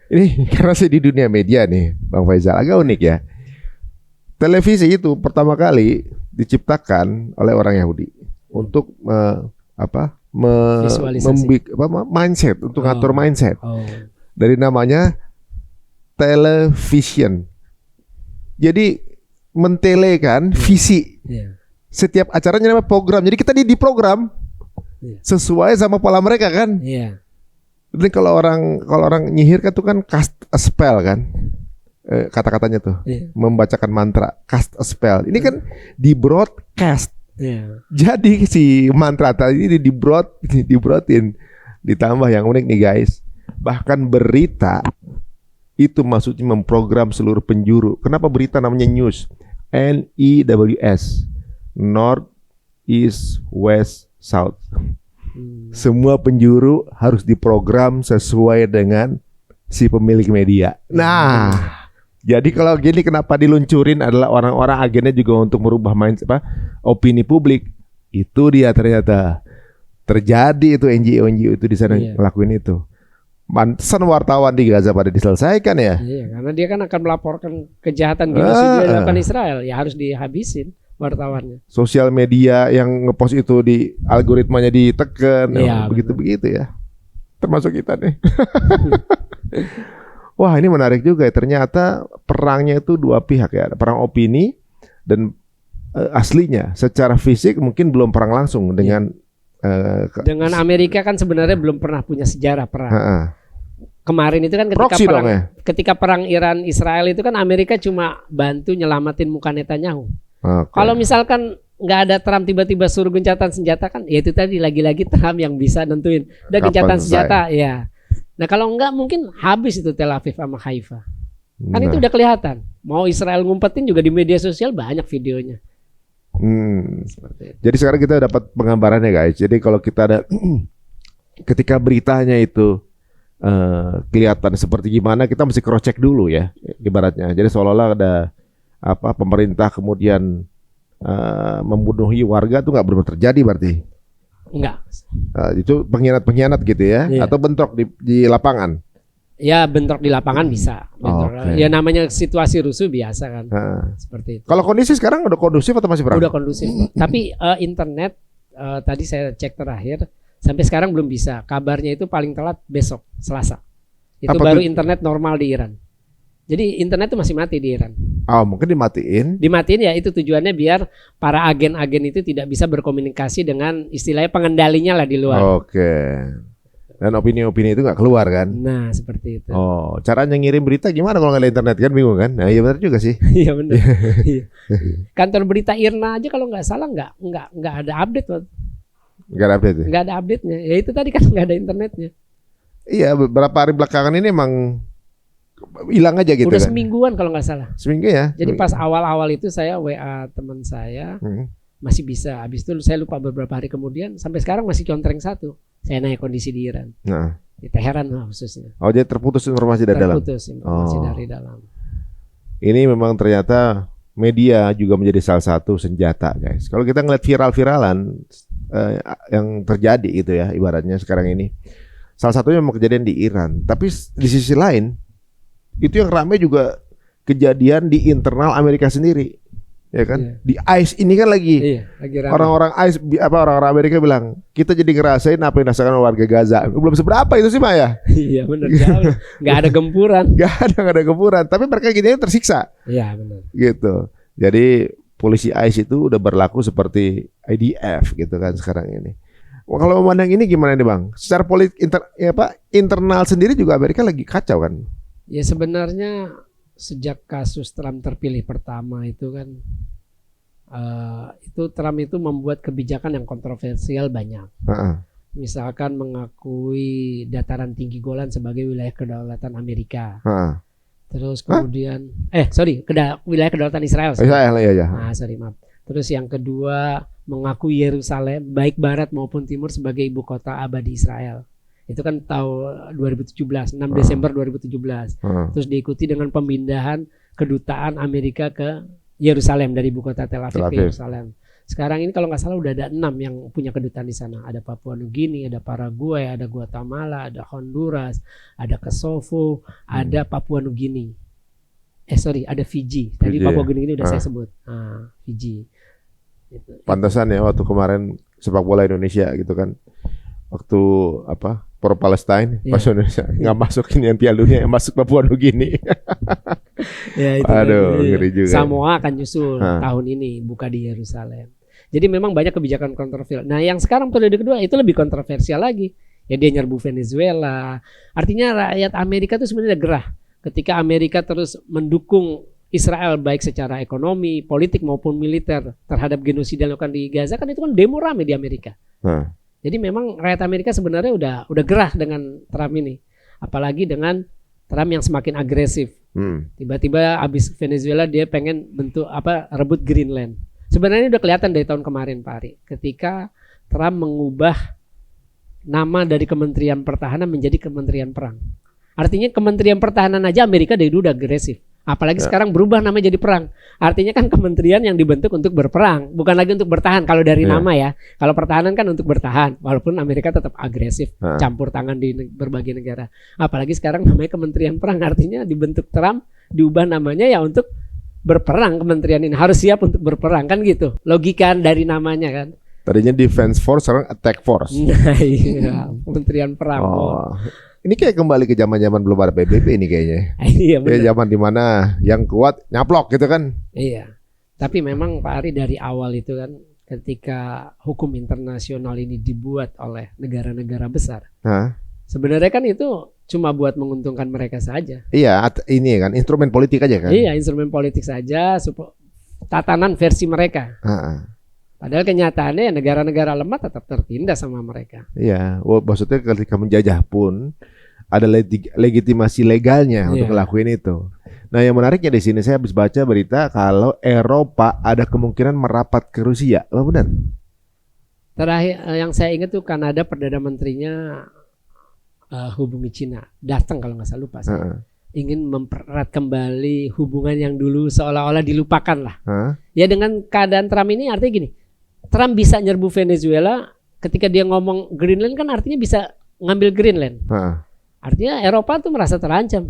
Ini karena sih di dunia media nih, Bang Faisal agak unik ya. Televisi itu pertama kali diciptakan oleh orang Yahudi untuk mindset, untuk ngatur mindset. Dari namanya television. Jadi mentelekan visi. Setiap acaranya namanya program. Jadi kita di program sesuai sama pola mereka kan. Jadi kalau orang nyihir kan tuh kan cast a spell kan. Kata-katanya tuh membacakan mantra, cast a spell. Ini kan di broadcast. Jadi si mantra tadi dibroadin. Ditambah yang unik nih guys, bahkan berita itu maksudnya memprogram seluruh penjuru. Kenapa berita namanya news? NEWS, North East, West, South. Semua penjuru harus diprogram sesuai dengan si pemilik media. Nah, jadi kalau gini kenapa diluncurin adalah orang-orang agennya juga untuk merubah opini publik. Itu dia ternyata terjadi itu NGO itu di sana ngelakuin itu. Mantesan wartawan di Gaza pada diselesaikan ya. Iya, karena dia kan akan melaporkan kejahatan genosida yang dilakukan Israel, ya harus dihabisin wartawannya. Sosial media yang ngepost itu di algoritmanya ditekan, begitu ya. Termasuk kita nih. Wah, ini menarik juga ya. Ternyata perangnya itu dua pihak ya, ada perang opini dan aslinya secara fisik mungkin belum perang langsung dengan Amerika kan sebenarnya belum pernah punya sejarah perang. Kemarin itu kan ketika perang Iran Israel itu kan Amerika cuma bantu nyelamatin muka Netanyahu. Kalau misalkan nggak ada Trump tiba-tiba suruh gencatan senjata kan, ya itu tadi lagi-lagi Trump yang bisa nentuin. Udah gencatan senjata, ya. Nah kalau nggak mungkin habis itu Tel Aviv sama Haifa. Kan itu udah kelihatan. Mau Israel ngumpetin juga di media sosial banyak videonya. Jadi sekarang kita dapat penggambarannya guys. Jadi kalau kita ada ketika beritanya itu kelihatan seperti gimana, kita mesti cross check dulu ya, ibaratnya. Jadi seolah-olah ada pemerintah kemudian membunuhi warga tuh nggak benar terjadi berarti? Enggak. Itu pengkhianat gitu ya? Atau bentrok di lapangan? Ya bentrok di lapangan bisa. Ya namanya situasi rusuh biasa kan. Seperti itu. Kalau kondisi sekarang udah kondusif atau masih perang? Udah kondusif. Tapi internet tadi saya cek terakhir sampai sekarang belum bisa. Kabarnya itu paling telat besok Selasa. Itu baru internet normal di Iran. Jadi internet itu masih mati di Iran. Mungkin dimatiin. Dimatiin ya, itu tujuannya biar para agen-agen itu tidak bisa berkomunikasi dengan istilahnya pengendalinya lah di luar. Oke. Dan opini-opini itu nggak keluar kan? Nah seperti itu. Caranya ngirim berita gimana kalau nggak ada internet kan, bingung kan? Nah iya benar juga sih. Iya benar. Kantor berita IRNA aja kalau nggak salah nggak ada update. Nggak ada update. Nggak ada update-nya. Ya itu tadi kan nggak ada internetnya. Iya, beberapa hari belakangan ini emang hilang aja gitu. Udah kan? Semingguan kalau nggak salah. Seminggu ya. Jadi pas awal-awal itu saya WA teman saya masih bisa. Habis itu saya lupa beberapa hari kemudian sampai sekarang masih contreng satu. Saya nanya kondisi di Iran. Di Teheran khususnya. Jadi terputus informasi dari dalam. Terputus informasi dari dalam. Ini memang ternyata media juga menjadi salah satu senjata, guys. Kalau kita ngeliat viral-viralan yang terjadi gitu ya, ibaratnya sekarang ini. Salah satunya memang kejadian di Iran. Tapi di sisi lain itu yang ramai juga kejadian di internal Amerika sendiri, ya kan? Di ICE ini kan lagi orang-orang ICE orang-orang Amerika bilang kita jadi ngerasain apa yang dirasakan warga Gaza. Belum seberapa itu sih Maya. Iya benar. Nggak ada gempuran. Nggak ada gempuran. Tapi mereka gini tersiksa. Iya benar. Gitu. Jadi polisi ICE itu udah berlaku seperti IDF gitu kan sekarang ini. Kalau memandang ini gimana nih Bang? Secara politik internal sendiri juga Amerika lagi kacau kan? Ya sebenarnya sejak kasus Trump terpilih pertama itu kan itu Trump itu membuat kebijakan yang kontroversial banyak. Misalkan mengakui dataran tinggi Golan sebagai wilayah kedaulatan Amerika. Terus kemudian wilayah kedaulatan Israel. Israel ya. Maaf. Terus yang kedua mengakui Yerusalem baik barat maupun timur sebagai ibu kota abadi Israel. Itu kan tahun 2017, 6 Desember 2017. Terus diikuti dengan pemindahan kedutaan Amerika ke Yerusalem dari ibu kota Tel Aviv ke Yerusalem. Sekarang ini kalau nggak salah udah ada 6 yang punya kedutaan di sana. Ada Papua Nugini, ada Paraguay, ada Guatemala, ada Honduras, ada Kosovo, ada Papua Nugini. Ada Fiji. Tadi Papua Nugini udah saya sebut. Fiji. Pantesan ya waktu kemarin sepak bola Indonesia gitu kan. Waktu Pro Palestine pas Indonesia nggak masukin yang Piala Dunia, yang masuk Papua Nugini. Ngeri juga. Samoa akan nyusul tahun ini buka di Yerusalem. Jadi memang banyak kebijakan kontroversial. Nah yang sekarang periode kedua itu lebih kontroversial lagi. Ya dia nyerbu Venezuela. Artinya rakyat Amerika itu sebenarnya gerah ketika Amerika terus mendukung Israel baik secara ekonomi, politik maupun militer terhadap genosida yang dilakukan di Gaza, kan itu kan demo rame di Amerika. Jadi memang rakyat Amerika sebenarnya udah gerah dengan Trump ini. Apalagi dengan Trump yang semakin agresif. Tiba-tiba abis Venezuela dia pengen rebut Greenland. Sebenarnya udah kelihatan dari tahun kemarin Pak Ari, ketika Trump mengubah nama dari Kementerian Pertahanan menjadi Kementerian Perang. Artinya Kementerian Pertahanan aja Amerika dari dulu udah agresif. Apalagi sekarang berubah namanya jadi perang. Artinya kan kementerian yang dibentuk untuk berperang, bukan lagi untuk bertahan. Kalau dari nama ya, kalau pertahanan kan untuk bertahan. Walaupun Amerika tetap agresif, campur tangan di berbagai negara. Apalagi sekarang namanya Kementerian Perang, artinya dibentuk Trump, diubah namanya ya untuk berperang. Kementerian ini harus siap untuk berperang kan gitu. Logika dari namanya kan. Tadinya Defense Force, sekarang Attack Force. Nah iya, Kementerian Perang. Ini kayak kembali ke zaman-zaman belum ada PBB ini kayaknya. Iya benar. Ya zaman dimana yang kuat nyaplok gitu kan. Iya. Tapi memang Pak Ari dari awal itu kan ketika hukum internasional ini dibuat oleh negara-negara besar. Sebenarnya kan itu cuma buat menguntungkan mereka saja. Iya, ini kan instrumen politik aja kan. Iya, instrumen politik saja, tatanan versi mereka. Padahal kenyataannya negara-negara lemah tetap tertindas sama mereka. Iya, maksudnya ketika menjajah pun ada legitimasi legalnya untuk ngelakuin itu. Nah, yang menariknya di sini saya habis baca berita kalau Eropa ada kemungkinan merapat ke Rusia. Oh, benar? Terakhir yang saya ingat tuh Kanada Perdana Menterinya hubungi Cina, datang kalau nggak salah lupa. Ingin mempererat kembali hubungan yang dulu seolah-olah dilupakan lah. Ya dengan keadaan Trump ini artinya gini. Trump bisa nyerbu Venezuela, ketika dia ngomong Greenland kan artinya bisa ngambil Greenland. Artinya Eropa tuh merasa terancam.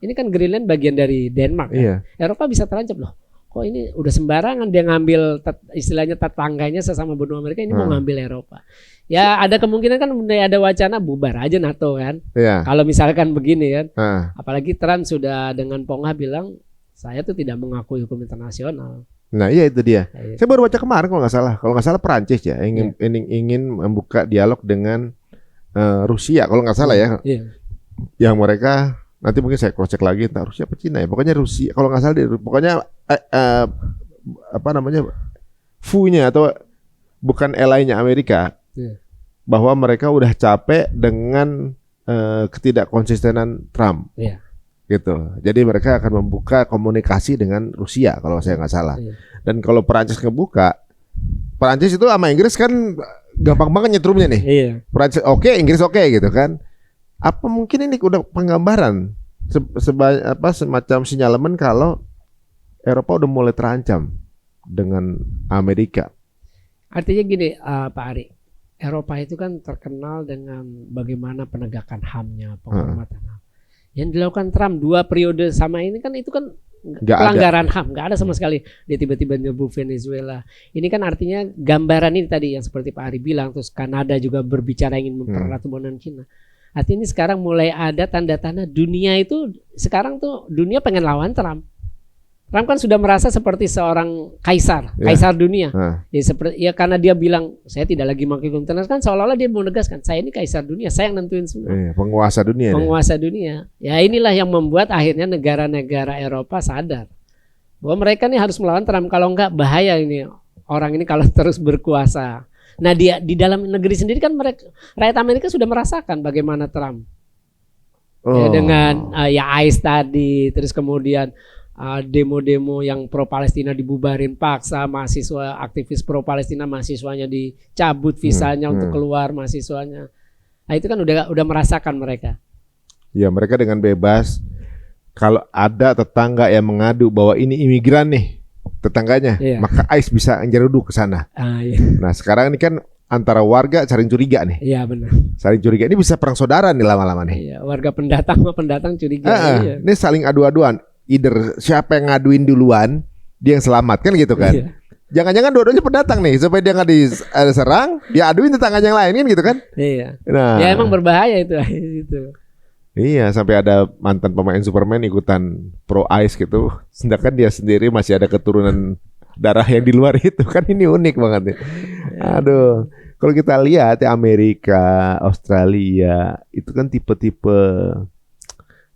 Ini kan Greenland bagian dari Denmark. Kan? Eropa bisa terancam loh. Kok ini udah sembarangan dia ngambil istilahnya tetangganya sesama benua Amerika ini mau ngambil Eropa. Ya ada kemungkinan kan ada wacana bubar aja NATO kan. Kalau misalkan begini kan. Apalagi Trump sudah dengan pongah bilang saya tuh tidak mengakui hukum internasional. Nah iya itu dia. Saya baru baca kemarin kalau nggak salah Perancis ya ingin membuka dialog dengan Rusia kalau nggak salah ya. Yang mereka nanti mungkin saya cross check lagi entah Rusia apa Cina ya. Pokoknya Rusia kalau nggak salah pokoknya apa namanya FU-nya atau bukan ally-nya Amerika bahwa mereka udah capek dengan ketidakkonsistenan Trump. Gitu. Jadi mereka akan membuka komunikasi dengan Rusia kalau saya nggak salah. Dan kalau Perancis ngebuka, Perancis itu sama Inggris kan gampang banget nyetrumnya nih. Perancis oke, Inggris oke gitu kan. Apa mungkin ini udah penggambaran semacam sinyalemen kalau Eropa udah mulai terancam dengan Amerika. Artinya gini Pak Ari, Eropa itu kan terkenal dengan bagaimana penegakan HAM-nya, penghormatan HAM. Yang dilakukan Trump 2 periode sama ini kan itu kan pelanggaran HAM, nggak ada sama sekali. Dia tiba-tiba nyerbu Venezuela. Ini kan artinya gambaran ini tadi yang seperti Pak Ari bilang, terus Kanada juga berbicara ingin mempererat hubungan Cina. Artinya ini sekarang mulai ada tanda-tanda dunia itu sekarang tuh dunia pengen lawan Trump. Trump kan sudah merasa seperti seorang kaisar dunia. Ya seperti ya karena dia bilang saya tidak lagi mengakui hukum internasional kan seolah-olah dia mau menegaskan saya ini kaisar dunia, saya yang nentuin semua. Penguasa dunia. Penguasa dunia. Ya inilah yang membuat akhirnya negara-negara Eropa sadar bahwa mereka nih harus melawan Trump, kalau enggak bahaya ini orang ini kalau terus berkuasa. Nah dia di dalam negeri sendiri kan mereka rakyat Amerika sudah merasakan bagaimana Trump ya, dengan ICE tadi, terus kemudian demo-demo yang pro Palestina dibubarin paksa, mahasiswa aktivis pro Palestina mahasiswanya dicabut visanya untuk keluar mahasiswanya. Nah itu kan udah merasakan mereka. Ya mereka dengan bebas. Kalau ada tetangga yang mengadu bahwa ini imigran nih tetangganya, maka ICE bisa nyeruduk ke sana. Nah sekarang ini kan antara warga saling curiga nih. Iya benar. Saling curiga ini bisa perang saudara nih lama-lama nih. Iya, warga pendatang curiga. Ini saling adu-aduan. Either siapa yang ngaduin duluan dia yang selamat kan gitu kan. Jangan-jangan dua-duanya pendatang nih supaya dia nggak diserang, dia aduin tetangganya yang lain kan gitu kan. Nah, ya emang berbahaya itu. Iya, sampai ada mantan pemain Superman ikutan pro ICE gitu. Sedangkan dia sendiri masih ada keturunan darah yang di luar itu kan, ini unik banget nih. Aduh, kalau kita lihat ya Amerika, Australia itu kan tipe-tipe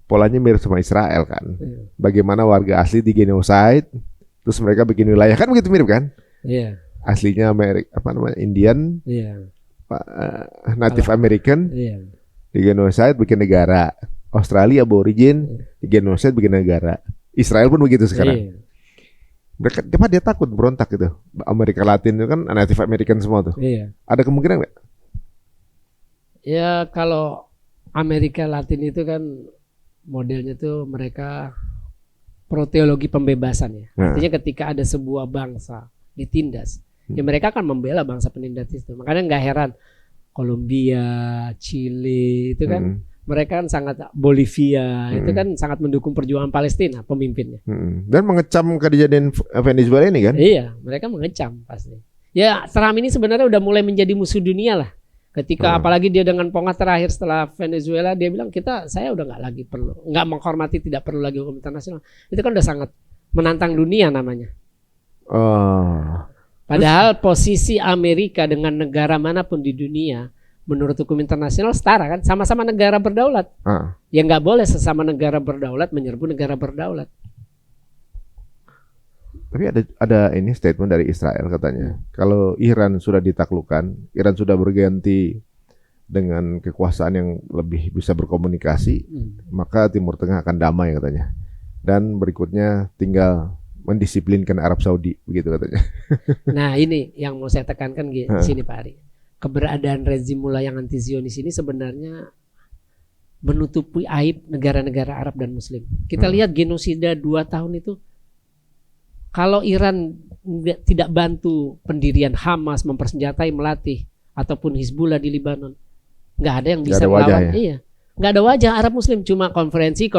polanya mirip sama Israel kan. Bagaimana warga asli di genocide, terus mereka bikin wilayah kan begitu mirip kan? Aslinya Amerika apa namanya Indian, Native American, di genocide bikin negara. Australia aborigin, di genocide bikin negara. Israel pun begitu sekarang. Mereka, dia takut berontak gitu. Amerika Latin itu kan Native American semua tuh. Iya. Ada kemungkinan nggak? Ya kalau Amerika Latin itu kan modelnya tuh mereka pro teologi pembebasan ya. Artinya ketika ada sebuah bangsa ditindas, ya mereka akan membela bangsa penindas itu. Makanya nggak heran Kolombia, Chile itu kan mereka kan sangat, Bolivia itu kan sangat mendukung perjuangan Palestina pemimpinnya. Dan mengecam kejadian Venezuela ini kan? Iya, mereka mengecam pasti. Ya Trump ini sebenarnya udah mulai menjadi musuh dunia lah. Ketika apalagi dia dengan pongat terakhir setelah Venezuela, dia bilang saya udah nggak menghormati, tidak perlu lagi hukum internasional. Itu kan udah sangat menantang dunia namanya. Padahal posisi Amerika dengan negara manapun di dunia menurut hukum internasional setara kan, sama-sama negara berdaulat. Ya nggak boleh sesama negara berdaulat menyerbu negara berdaulat. Tapi ada ini statement dari Israel katanya, kalau Iran sudah ditaklukkan, Iran sudah berganti dengan kekuasaan yang lebih bisa berkomunikasi, maka Timur Tengah akan damai katanya. Dan berikutnya tinggal mendisiplinkan Arab Saudi, begitu katanya. Nah ini yang mau saya tekankan di sini Pak Ari. Keberadaan rezim mula yang anti Zionis ini sebenarnya menutupi aib negara-negara Arab dan Muslim. Kita lihat genosida 2 tahun itu, kalau Iran tidak bantu pendirian Hamas, mempersenjatai, melatih, ataupun Hizbullah di Libanon, nggak ada yang bisa melawan. Iya, nggak ada wajah Arab Muslim, cuma konferensi.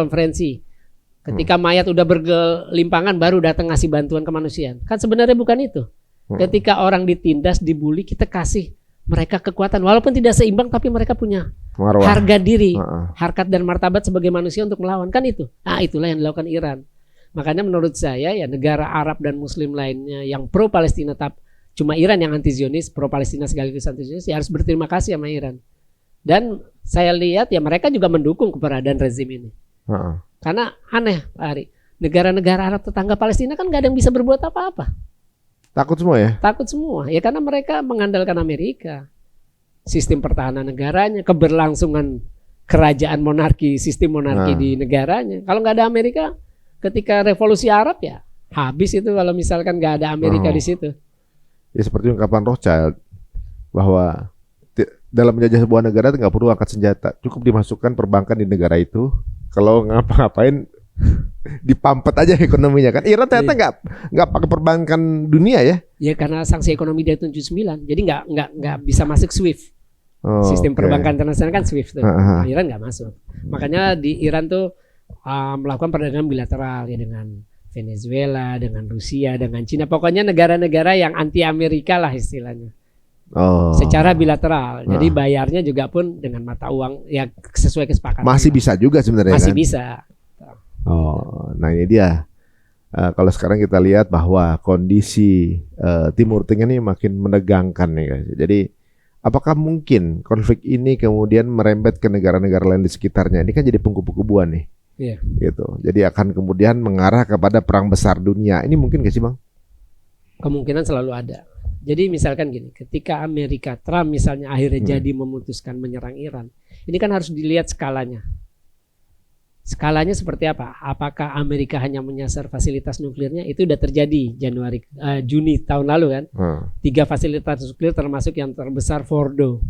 Ketika mayat udah bergelimpangan, baru datang ngasih bantuan kemanusiaan. Kan sebenarnya bukan itu. Ketika orang ditindas, dibully, kita kasih mereka kekuatan, walaupun tidak seimbang, tapi mereka punya harga diri, harkat dan martabat sebagai manusia untuk melawan, kan itu. Nah itulah yang dilakukan Iran. Makanya menurut saya ya negara Arab dan Muslim lainnya yang pro Palestina, cuma Iran yang anti Zionis, pro Palestina sekaligus anti Zionis, ya harus berterima kasih sama Iran. Dan saya lihat ya mereka juga mendukung keberadaan rezim ini. Karena aneh Pak Ari, negara-negara Arab tetangga Palestina kan gak ada yang bisa berbuat apa-apa. Takut semua ya? Takut semua. Ya karena mereka mengandalkan Amerika. Sistem pertahanan negaranya, keberlangsungan kerajaan monarki, sistem monarki di negaranya. Kalau nggak ada Amerika, ketika revolusi Arab ya habis itu kalau misalkan nggak ada Amerika di situ. Ya seperti ungkapan Rothschild bahwa dalam menjajah sebuah negara nggak perlu angkat senjata, cukup dimasukkan perbankan di negara itu. Kalau ngapa-ngapain dipampet aja ekonominya kan. Iran ternyata nggak pakai perbankan dunia ya? Ya karena sanksi ekonomi dari 79, jadi nggak bisa masuk SWIFT. Sistem perbankan internasional kan SWIFT tuh. Iran nggak masuk. Makanya di Iran tuh melakukan perdagangan bilateral ya dengan Venezuela, dengan Rusia, dengan Cina. Pokoknya negara-negara yang anti Amerika lah istilahnya. Secara bilateral. Jadi bayarnya juga pun dengan mata uang ya sesuai kesepakatan. Masih bisa juga sebenarnya. Masih kan? bisa. Nah ini dia. Kalau sekarang kita lihat bahwa kondisi Timur Tengah ini makin menegangkan nih guys. Jadi apakah mungkin konflik ini kemudian merembet ke negara-negara lain di sekitarnya? Ini kan jadi pengkubu-kubuan nih. Iya. Gitu. Jadi akan kemudian mengarah kepada perang besar dunia. Ini mungkin gak sih Bang? Kemungkinan selalu ada. Jadi misalkan gini, ketika Amerika, Trump misalnya akhirnya jadi memutuskan menyerang Iran, ini kan harus dilihat skalanya. Skalanya seperti apa? Apakah Amerika hanya menyasar fasilitas nuklirnya? Itu udah terjadi Juni tahun lalu kan. 3 fasilitas nuklir termasuk yang terbesar Fordo.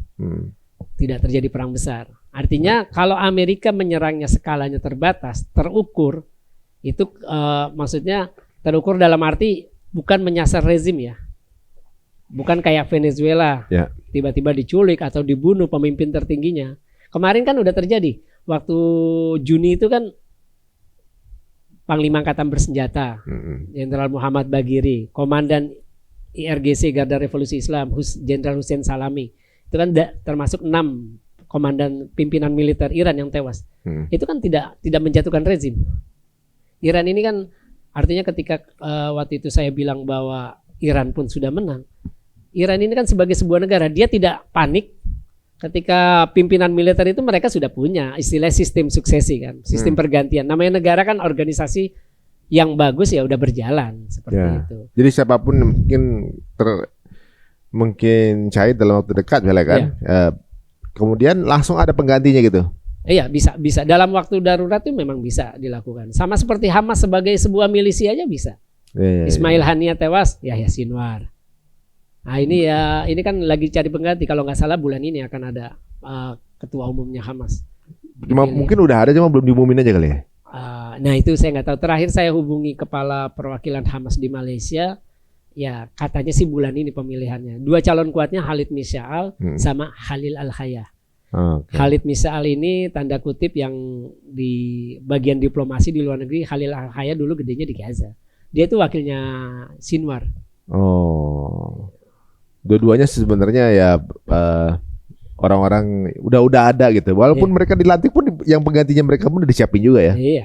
Tidak terjadi perang besar. Artinya kalau Amerika menyerangnya skalanya terbatas, terukur, itu maksudnya terukur dalam arti bukan menyasar rezim ya. Bukan kayak Venezuela, tiba-tiba diculik atau dibunuh pemimpin tertingginya. Kemarin kan udah terjadi. Waktu Juni itu kan Panglima Angkatan Bersenjata, Jenderal Muhammad Bagheri, Komandan IRGC Garda Revolusi Islam, Jenderal Hussein Salami. Itu kan termasuk 6 komandan pimpinan militer Iran yang tewas. Itu kan tidak menjatuhkan rezim. Iran ini kan artinya ketika waktu itu saya bilang bahwa Iran pun sudah menang. Iran ini kan sebagai sebuah negara, dia tidak panik ketika pimpinan militer itu mereka sudah punya istilah sistem suksesi kan, sistem pergantian. Namanya negara kan organisasi yang bagus ya udah berjalan seperti itu. Jadi siapapun mungkin cair dalam waktu dekat misalnya kan. Kemudian langsung ada penggantinya gitu. Iya bisa dalam waktu darurat itu memang bisa dilakukan. Sama seperti Hamas sebagai sebuah milisi aja bisa. Ismail Haniyah tewas, Yahya Sinwar. Nah ini kan lagi cari pengganti. Kalau nggak salah bulan ini akan ada ketua umumnya Hamas. Mungkin udah ada cuma belum diumumin aja kali ya. Nah itu saya nggak tahu. Terakhir saya hubungi kepala perwakilan Hamas di Malaysia, ya katanya sih bulan ini pemilihannya. Dua calon kuatnya Khalid Misya'al sama Khalil Al-Hayah. Khalid Misya'al ini tanda kutip yang di bagian diplomasi di luar negeri. Khalil Al-Hayah dulu gedenya di Gaza. Dia itu wakilnya Sinwar. Dua-duanya sebenarnya ya orang-orang udah ada gitu. Walaupun mereka dilantik pun yang penggantinya mereka pun udah disiapin juga ya. Iya.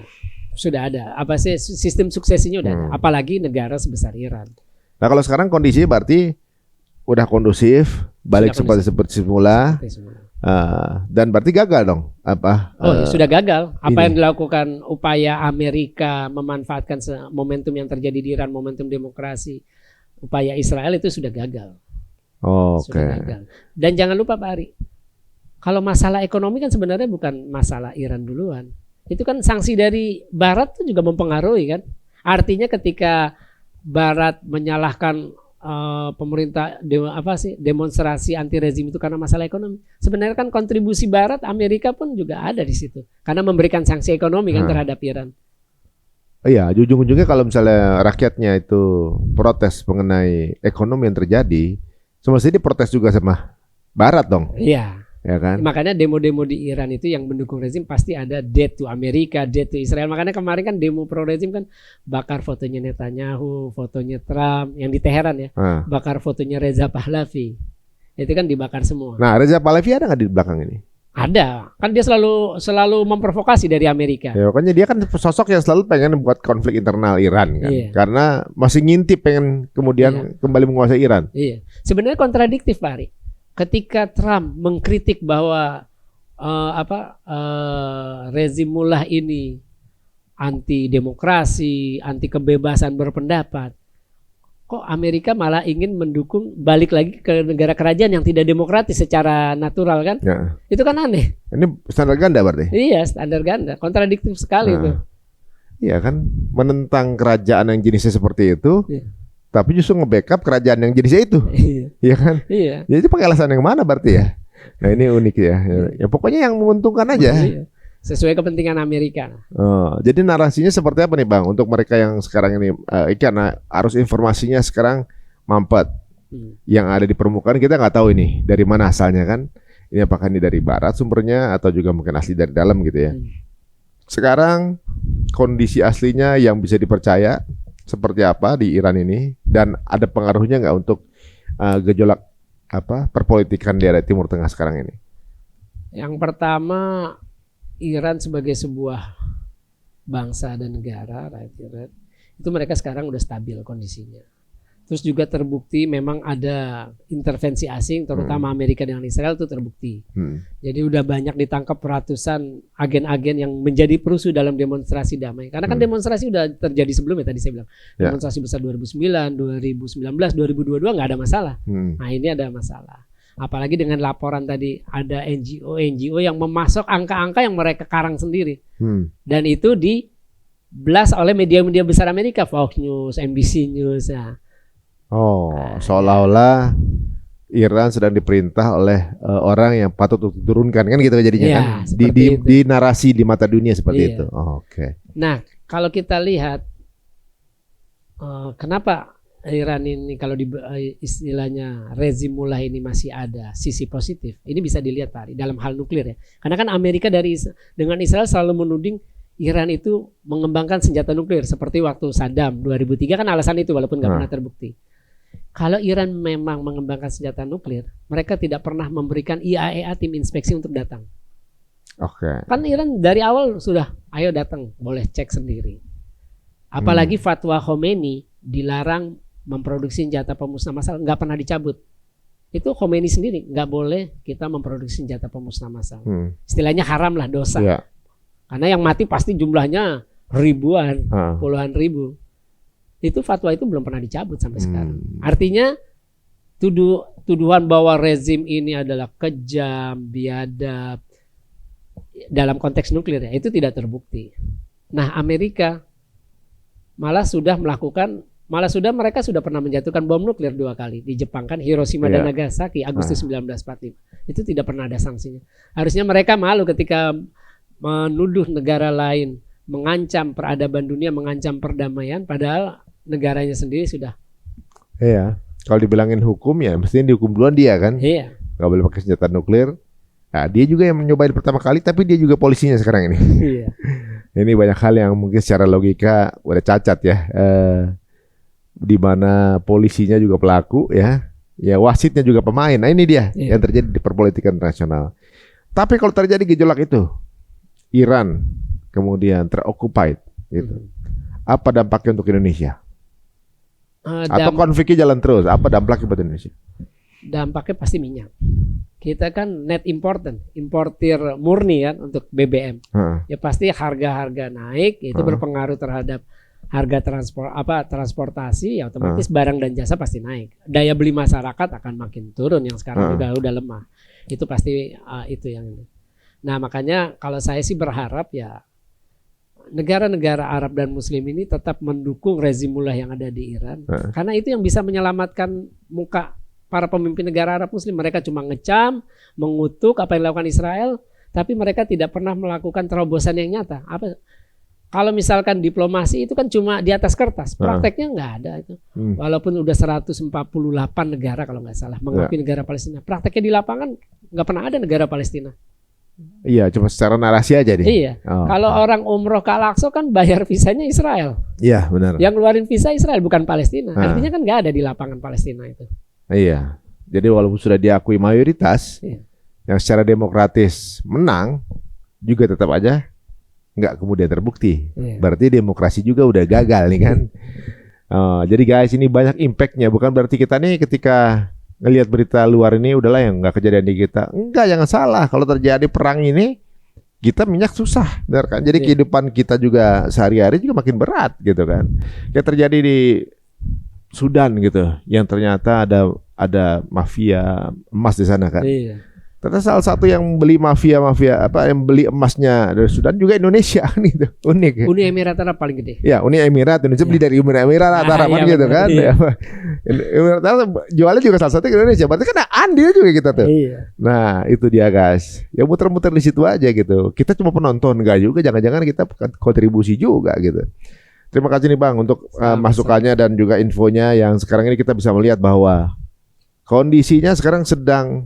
Sudah ada. Apa sih sistem suksesinya udah ada. Apalagi negara sebesar Iran. Nah, kalau sekarang kondisinya berarti udah kondusif, balik seperti semula. Dan berarti gagal dong sudah gagal. Apa yang dilakukan upaya Amerika memanfaatkan momentum yang terjadi di Iran, momentum demokrasi, upaya Israel itu sudah gagal. Sudah gagal. Dan jangan lupa Pak Ari, kalau masalah ekonomi kan sebenarnya bukan masalah Iran duluan. Itu kan sanksi dari Barat itu juga mempengaruhi kan. Artinya ketika Barat menyalahkan pemerintah demonstrasi anti rezim itu karena masalah ekonomi. Sebenarnya kan kontribusi Barat, Amerika pun juga ada di situ karena memberikan sanksi ekonomi kan terhadap Iran. Iya, ujung-ujungnya kalau misalnya rakyatnya itu protes mengenai ekonomi yang terjadi, semestinya diprotes juga sama Barat dong. Iya. Ya kan? Makanya demo-demo di Iran itu yang mendukung rezim pasti ada dead to Amerika, dead to Israel. Makanya kemarin kan demo pro rezim kan bakar fotonya Netanyahu, fotonya Trump yang di Teheran ya. Bakar fotonya Reza Pahlavi. Itu kan dibakar semua. Nah, Reza Pahlavi ada nggak di belakang ini? Ada. Kan dia selalu memprovokasi dari Amerika. Ya, makanya dia kan sosok yang selalu pengen membuat konflik internal Iran kan. Iya. Karena masih ngintip pengen kemudian kembali menguasai Iran. Iya. Sebenarnya kontradiktif Pak Ari. Ketika Trump mengkritik bahwa rezim mullah ini anti demokrasi, anti kebebasan berpendapat, kok Amerika malah ingin mendukung balik lagi ke negara kerajaan yang tidak demokratis secara natural kan? Ya. Itu kan aneh. Ini standar ganda berarti? Iya, standar ganda, kontradiktif sekali itu. Iya kan, menentang kerajaan yang jenisnya seperti itu. Iya. Tapi justru nge-backup kerajaan yang jenisnya itu. Iya kan? Iya. Jadi pakai alasan yang mana berarti ya? Nah ini unik ya. Ya pokoknya yang menguntungkan aja. Iya. Sesuai kepentingan Amerika. Jadi narasinya seperti apa nih Bang? Untuk mereka yang sekarang ini, karena arus informasinya sekarang mampet. Yang ada di permukaan kita nggak tahu ini dari mana asalnya kan? Ini apakah ini dari Barat sumbernya atau juga mungkin asli dari dalam gitu ya? Sekarang kondisi aslinya yang bisa dipercaya seperti apa di Iran ini, dan ada pengaruhnya nggak untuk gejolak perpolitikan di area Timur Tengah sekarang ini? Yang pertama, Iran sebagai sebuah bangsa dan negara, rakyat itu mereka sekarang udah stabil kondisinya. Terus juga terbukti memang ada intervensi asing, terutama Amerika dengan Israel itu terbukti. Jadi udah banyak ditangkap ratusan agen-agen yang menjadi perusuh dalam demonstrasi damai. Karena kan demonstrasi udah terjadi sebelumnya tadi saya bilang. Demonstrasi besar 2009, 2019, 2022 nggak ada masalah. Nah ini ada masalah. Apalagi dengan laporan tadi ada NGO yang memasok angka-angka yang mereka karang sendiri. Dan itu diblas oleh media-media besar Amerika, Fox News, NBC News. Seolah-olah Iran sedang diperintah oleh orang yang patut diturunkan kan gitu jadinya kan di narasi di mata dunia seperti itu. Oke. Nah kalau kita lihat kenapa Iran ini kalau istilahnya rezim mullah ini masih ada sisi positif, ini bisa dilihat Pak Ari dalam hal nuklir ya. Karena kan Amerika dengan Israel selalu menuding Iran itu mengembangkan senjata nuklir seperti waktu Saddam 2003 kan alasan itu walaupun nggak pernah terbukti. Kalau Iran memang mengembangkan senjata nuklir, mereka tidak pernah memberikan IAEA tim inspeksi untuk datang. Kan Iran dari awal sudah, ayo datang, boleh cek sendiri. Apalagi fatwa Khomeini dilarang memproduksi senjata pemusnah massal, nggak pernah dicabut. Itu Khomeini sendiri, nggak boleh kita memproduksi senjata pemusnah massal. Istilahnya haram lah, dosa. Karena yang mati pasti jumlahnya ribuan, puluhan ribu. Itu fatwa itu belum pernah dicabut sampai sekarang. Artinya tuduhan bahwa rezim ini adalah kejam, biadab dalam konteks nuklir ya, itu tidak terbukti. Nah Amerika malah sudah melakukan Malah mereka sudah pernah menjatuhkan bom nuklir 2 kali di Jepang kan, Hiroshima dan Nagasaki Agustus 1945. Itu tidak pernah ada sanksinya. Harusnya mereka malu ketika menuduh negara lain mengancam peradaban dunia, mengancam perdamaian, padahal negaranya sendiri sudah. Iya. Kalau dibilangin hukum ya mestinya dihukum duluan dia kan. Iya. Gak boleh pakai senjata nuklir. Nah, dia juga yang mencobain pertama kali, tapi dia juga polisinya sekarang ini. Iya. Ini banyak hal yang mungkin secara logika udah cacat ya. Di mana polisinya juga pelaku ya wasitnya juga pemain. Nah ini dia yang terjadi di perpolitikan internasional. Tapi kalau terjadi gejolak itu, Iran kemudian teroccupied, gitu. Apa dampaknya untuk Indonesia? Atau konfliknya jalan terus? Apa dampaknya buat Indonesia? Dampaknya pasti minyak. Kita kan net importir murni kan untuk BBM. Ya pasti harga-harga naik, itu berpengaruh terhadap harga transportasi, ya otomatis barang dan jasa pasti naik. Daya beli masyarakat akan makin turun yang sekarang udah lemah. Itu pasti itu yang ini. Nah, makanya kalau saya sih berharap ya negara-negara Arab dan Muslim ini tetap mendukung rezim mullah yang ada di Iran. Karena itu yang bisa menyelamatkan muka para pemimpin negara Arab Muslim. Mereka cuma ngecam, mengutuk apa yang dilakukan Israel, tapi mereka tidak pernah melakukan terobosan yang nyata. Kalau misalkan diplomasi itu kan cuma di atas kertas, prakteknya nggak ada itu. Walaupun udah 148 negara kalau nggak salah mengakui negara Palestina, prakteknya di lapangan nggak pernah ada negara Palestina. Iya, cuma secara narasi aja deh. Iya. Kalau orang umroh ke Al-Aqsa kan bayar visanya Israel. Iya, benar. Yang ngeluarin visa Israel bukan Palestina. Artinya kan nggak ada di lapangan Palestina itu. Iya. Jadi walaupun sudah diakui mayoritas, yang secara demokratis menang, juga tetap aja nggak kemudian terbukti. Berarti demokrasi juga udah gagal nih kan. Jadi guys, ini banyak impactnya. Bukan berarti kita nih ketika ngelihat berita luar ini udahlah yang nggak kejadian di kita. Enggak, jangan salah. Kalau terjadi perang ini, kita minyak susah, benar kan? Jadi kehidupan kita juga sehari-hari juga makin berat gitu kan. Kayak terjadi di Sudan gitu, yang ternyata ada mafia emas di sana kan. Ternyata salah satu yang beli mafia yang beli emasnya dari Sudan juga Indonesia gitu. Unik ya. Uni Emirat Arab paling gede. Ya, Uni Emirat, Indonesia beli dari Uni Emirat Arab gitu kan. Emirat Arab jualnya juga salah satu ke Indonesia. Berarti kan andil juga kita tuh. Nah, itu dia guys. Ya muter-muter di situ aja gitu. Kita cuma penonton enggak juga, jangan-jangan kita kontribusi juga gitu. Terima kasih nih Bang untuk masukannya dan juga infonya yang sekarang ini kita bisa melihat bahwa kondisinya sekarang sedang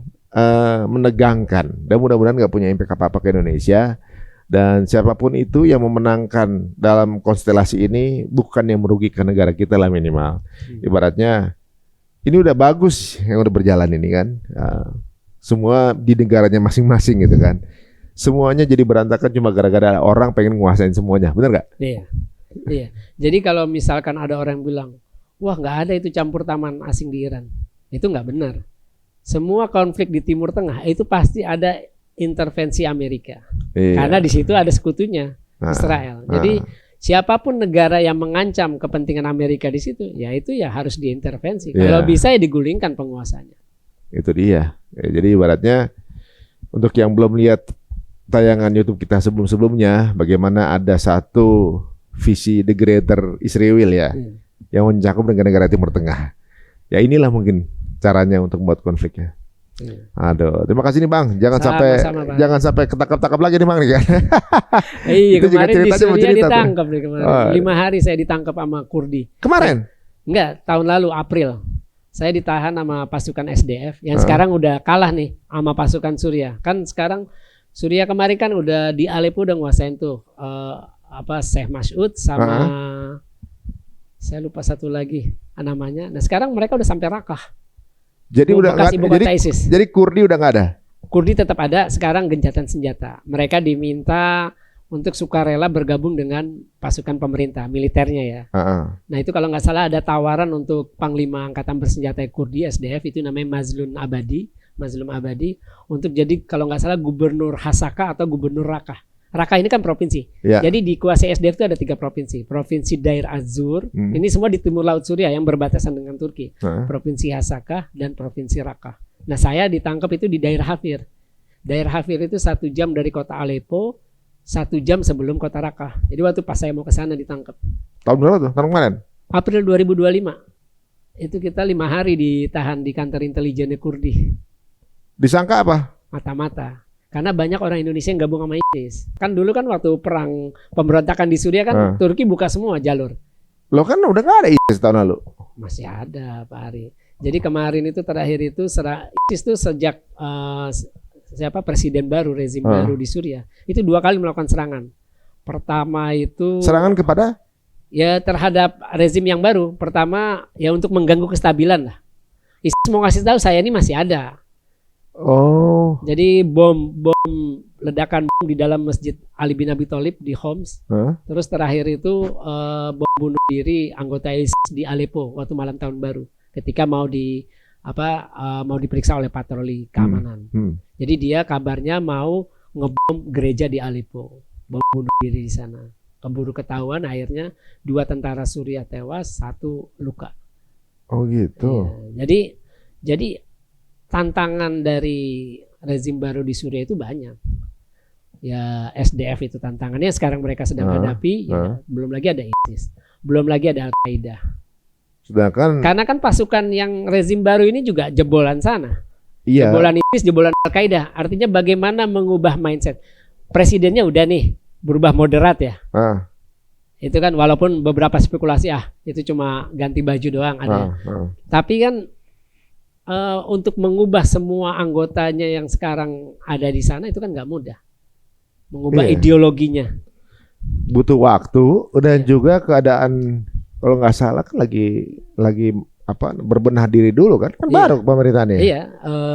menegangkan dan mudah-mudahan nggak punya impact apa-apa ke Indonesia, dan siapapun itu yang memenangkan dalam konstelasi ini bukan yang merugikan negara kita lah minimal. Ibaratnya ini udah bagus yang udah berjalan ini kan, semua di negaranya masing-masing gitu kan, semuanya jadi berantakan cuma gara-gara orang pengen nguasain semuanya, benar nggak? Iya. Jadi kalau misalkan ada orang yang bilang, wah nggak ada itu campur tangan asing di Iran, itu nggak benar. Semua konflik di Timur Tengah itu pasti ada intervensi Amerika, karena di situ ada sekutunya Israel. Jadi siapapun negara yang mengancam kepentingan Amerika di situ, ya itu ya harus diintervensi. Kalau bisa ya digulingkan penguasanya. Itu dia. Jadi ibaratnya untuk yang belum lihat tayangan YouTube kita sebelum-sebelumnya, bagaimana ada satu visi The Greater Israel ya, yang mencakup negara-negara Timur Tengah. Ya inilah mungkin caranya untuk membuat konfliknya. Aduh, terima kasih nih Bang. Jangan sampai ketangkap-tangkap lagi nih Bang nih kan. Iya, kemarin di Suria ditangkap nih kemarin. 5 hari saya ditangkap sama Kurdi. Kemarin? Enggak, tahun lalu April. Saya ditahan sama pasukan SDF yang sekarang udah kalah nih sama pasukan Suria. Kan sekarang Suria kemarin kan udah di Aleppo udah nguasain tuh Syekh Mas'ud sama saya lupa satu lagi namanya. Nah, sekarang mereka udah sampai Raqah. Jadi udah jadi Kurdi udah nggak ada. Kurdi tetap ada, sekarang gencatan senjata. Mereka diminta untuk sukarela bergabung dengan pasukan pemerintah, militernya ya. Nah itu kalau nggak salah ada tawaran untuk Panglima Angkatan Bersenjata Kurdi SDF itu namanya Mazlum Abadi untuk jadi kalau nggak salah Gubernur Hasaka atau Gubernur Raqah. Raqah ini kan provinsi. Jadi di kuasai SDF itu ada 3 provinsi. Provinsi Dair Az-Zur, ini semua di timur laut Suria yang berbatasan dengan Turki. Provinsi Hasaka dan Provinsi Raqah. Nah saya ditangkap itu di Dair Hafir. Dair Hafir itu 1 jam dari kota Aleppo, 1 jam sebelum kota Raqah. Jadi waktu pas saya mau ke sana ditangkap. Tahun berapa tuh? Tahun kemarin? April 2025 itu kita 5 hari ditahan di kantor intelijennya Kurdi. Disangka apa? Mata-mata. Karena banyak orang Indonesia yang gabung sama ISIS. Kan dulu kan waktu perang pemberontakan di Suriah kan Turki buka semua jalur. Lo kan udah gak ada ISIS tahun lalu. Masih ada Pak Ari. Jadi kemarin itu terakhir itu ISIS itu sejak presiden baru, rezim baru di Suriah itu 2 kali melakukan serangan. Pertama itu serangan kepada ya terhadap rezim yang baru. Pertama ya untuk mengganggu kestabilan lah. ISIS mau ngasih tahu saya ini masih ada. Oh. Jadi bom ledakan bom di dalam Masjid Ali bin Abi Thalib di Homs. Terus terakhir itu bom bunuh diri anggota ISIS di Aleppo waktu malam tahun baru ketika mau diperiksa oleh patroli keamanan. Jadi dia kabarnya mau ngebom gereja di Aleppo, bom bunuh diri di sana. Keburu ketahuan, akhirnya 2 tentara Suriah tewas, 1 luka. Oh gitu. Ya, jadi tantangan dari rezim baru di Suriah itu banyak. Ya SDF itu tantangannya sekarang mereka sedang hadapi. Ya, belum lagi ada ISIS, belum lagi ada Al-Qaeda. Sedangkan karena kan pasukan yang rezim baru ini juga jebolan sana. Iya. Jebolan ISIS, jebolan Al-Qaeda. Artinya bagaimana mengubah mindset. Presidennya udah nih berubah moderat ya. Itu kan walaupun beberapa spekulasi itu cuma ganti baju doang ada. Tapi kan untuk mengubah semua anggotanya yang sekarang ada di sana itu kan nggak mudah. Mengubah ideologinya. Butuh waktu dan juga keadaan kalau nggak salah kan lagi berbenah diri dulu kan baru pemerintahannya. Iya,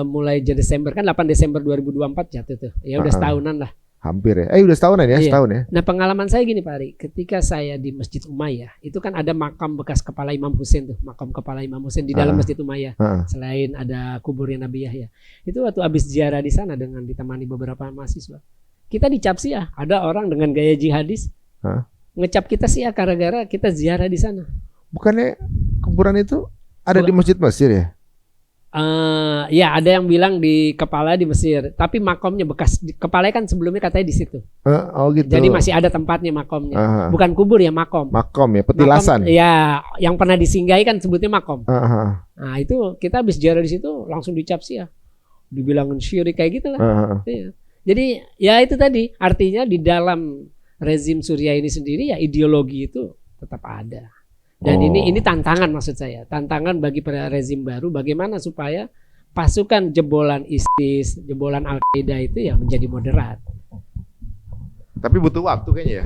mulai Desember kan 8 Desember 2024 jatuh tuh. Ya udah setahunan lah. Hampir ya. Udah setahunan ya, setahun ya. Nah, pengalaman saya gini Pak Ari, ketika saya di Masjid Umayyah, itu kan ada makam bekas kepala Imam Husain tuh, makam kepala Imam Husain di dalam Masjid Umayyah. Selain ada kuburnya Nabi Yahya. Itu waktu habis ziarah di sana dengan ditemani beberapa mahasiswa. Kita dicap Syiah, ada orang dengan gaya jihadis. Ngecap kita Syiah gara-gara kita ziarah di sana. Bukannya kuburan itu ada di Masjid Mesir ya? Ya ada yang bilang di kepala di Mesir, tapi makomnya bekas kepala kan sebelumnya katanya di situ. Oh gitu. Jadi masih ada tempatnya makomnya, bukan kubur ya makom. Makom ya, petilasan. Makom, ya, yang pernah disinggahi kan sebutnya makom. Nah itu kita habis ziarah di situ langsung dicap Syiah, dibilangin syirik kayak gitu lah. Iya. Jadi ya itu tadi artinya di dalam rezim Suriah ini sendiri ya ideologi itu tetap ada. Dan ini tantangan maksud saya, tantangan bagi rezim baru bagaimana supaya pasukan jebolan ISIS, jebolan Al-Qaeda itu ya menjadi moderat. Tapi butuh waktu kayaknya ya.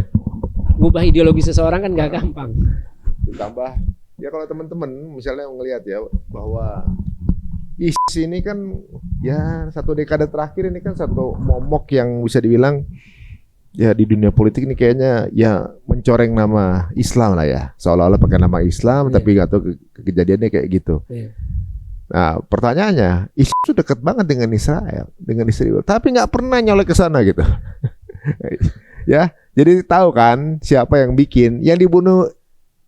Ngubah ideologi seseorang kan gak gampang. Ditambah ya kalau teman-teman misalnya ngelihat ya bahwa ISIS ini kan ya 1 dekade terakhir ini kan satu momok yang bisa dibilang ya di dunia politik ini kayaknya ya mencoreng nama Islam lah ya, seolah-olah pakai nama Islam tapi nggak tahu kejadiannya kayak gitu. Nah pertanyaannya, ISIS itu dekat banget dengan Israel, tapi nggak pernah nyolek ke sana gitu. Ya, jadi tahu kan siapa yang bikin, yang dibunuh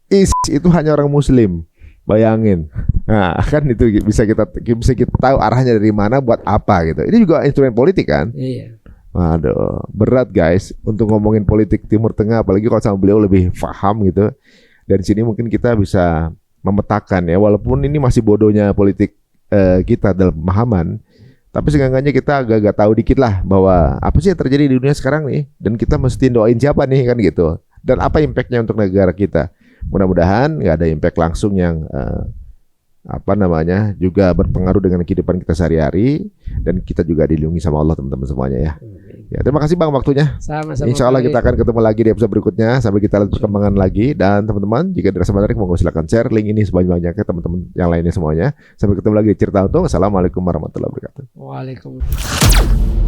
ISIS itu hanya orang Muslim, bayangin. Nah kan itu bisa kita tahu arahnya dari mana buat apa gitu. Ini juga instrumen politik kan. Iya. Waduh, berat guys untuk ngomongin politik Timur Tengah, apalagi kalau sama beliau lebih paham gitu. Dan sini mungkin kita bisa memetakan ya, walaupun ini masih bodohnya politik kita dalam pemahaman, tapi seenggaknya kita agak-agak tahu dikit lah bahwa apa sih yang terjadi di dunia sekarang nih, dan kita mesti doain siapa nih kan gitu, dan apa impactnya untuk negara kita. Mudah-mudahan nggak ada impact langsung yang juga berpengaruh dengan kehidupan kita sehari-hari, dan kita juga dilindungi sama Allah teman-teman semuanya ya. Ya, terima kasih Bang waktunya. Sama-sama. Insya Allah kita akan ketemu lagi di episode berikutnya sambil kita lihat perkembangan lagi. Dan teman-teman jika dirasa menarik monggo silakan share link ini sebanyak-banyaknya ke teman-teman yang lainnya semuanya. Sampai ketemu lagi di Cerita Untung. Assalamualaikum warahmatullahi wabarakatuh. Waalaikumsalam.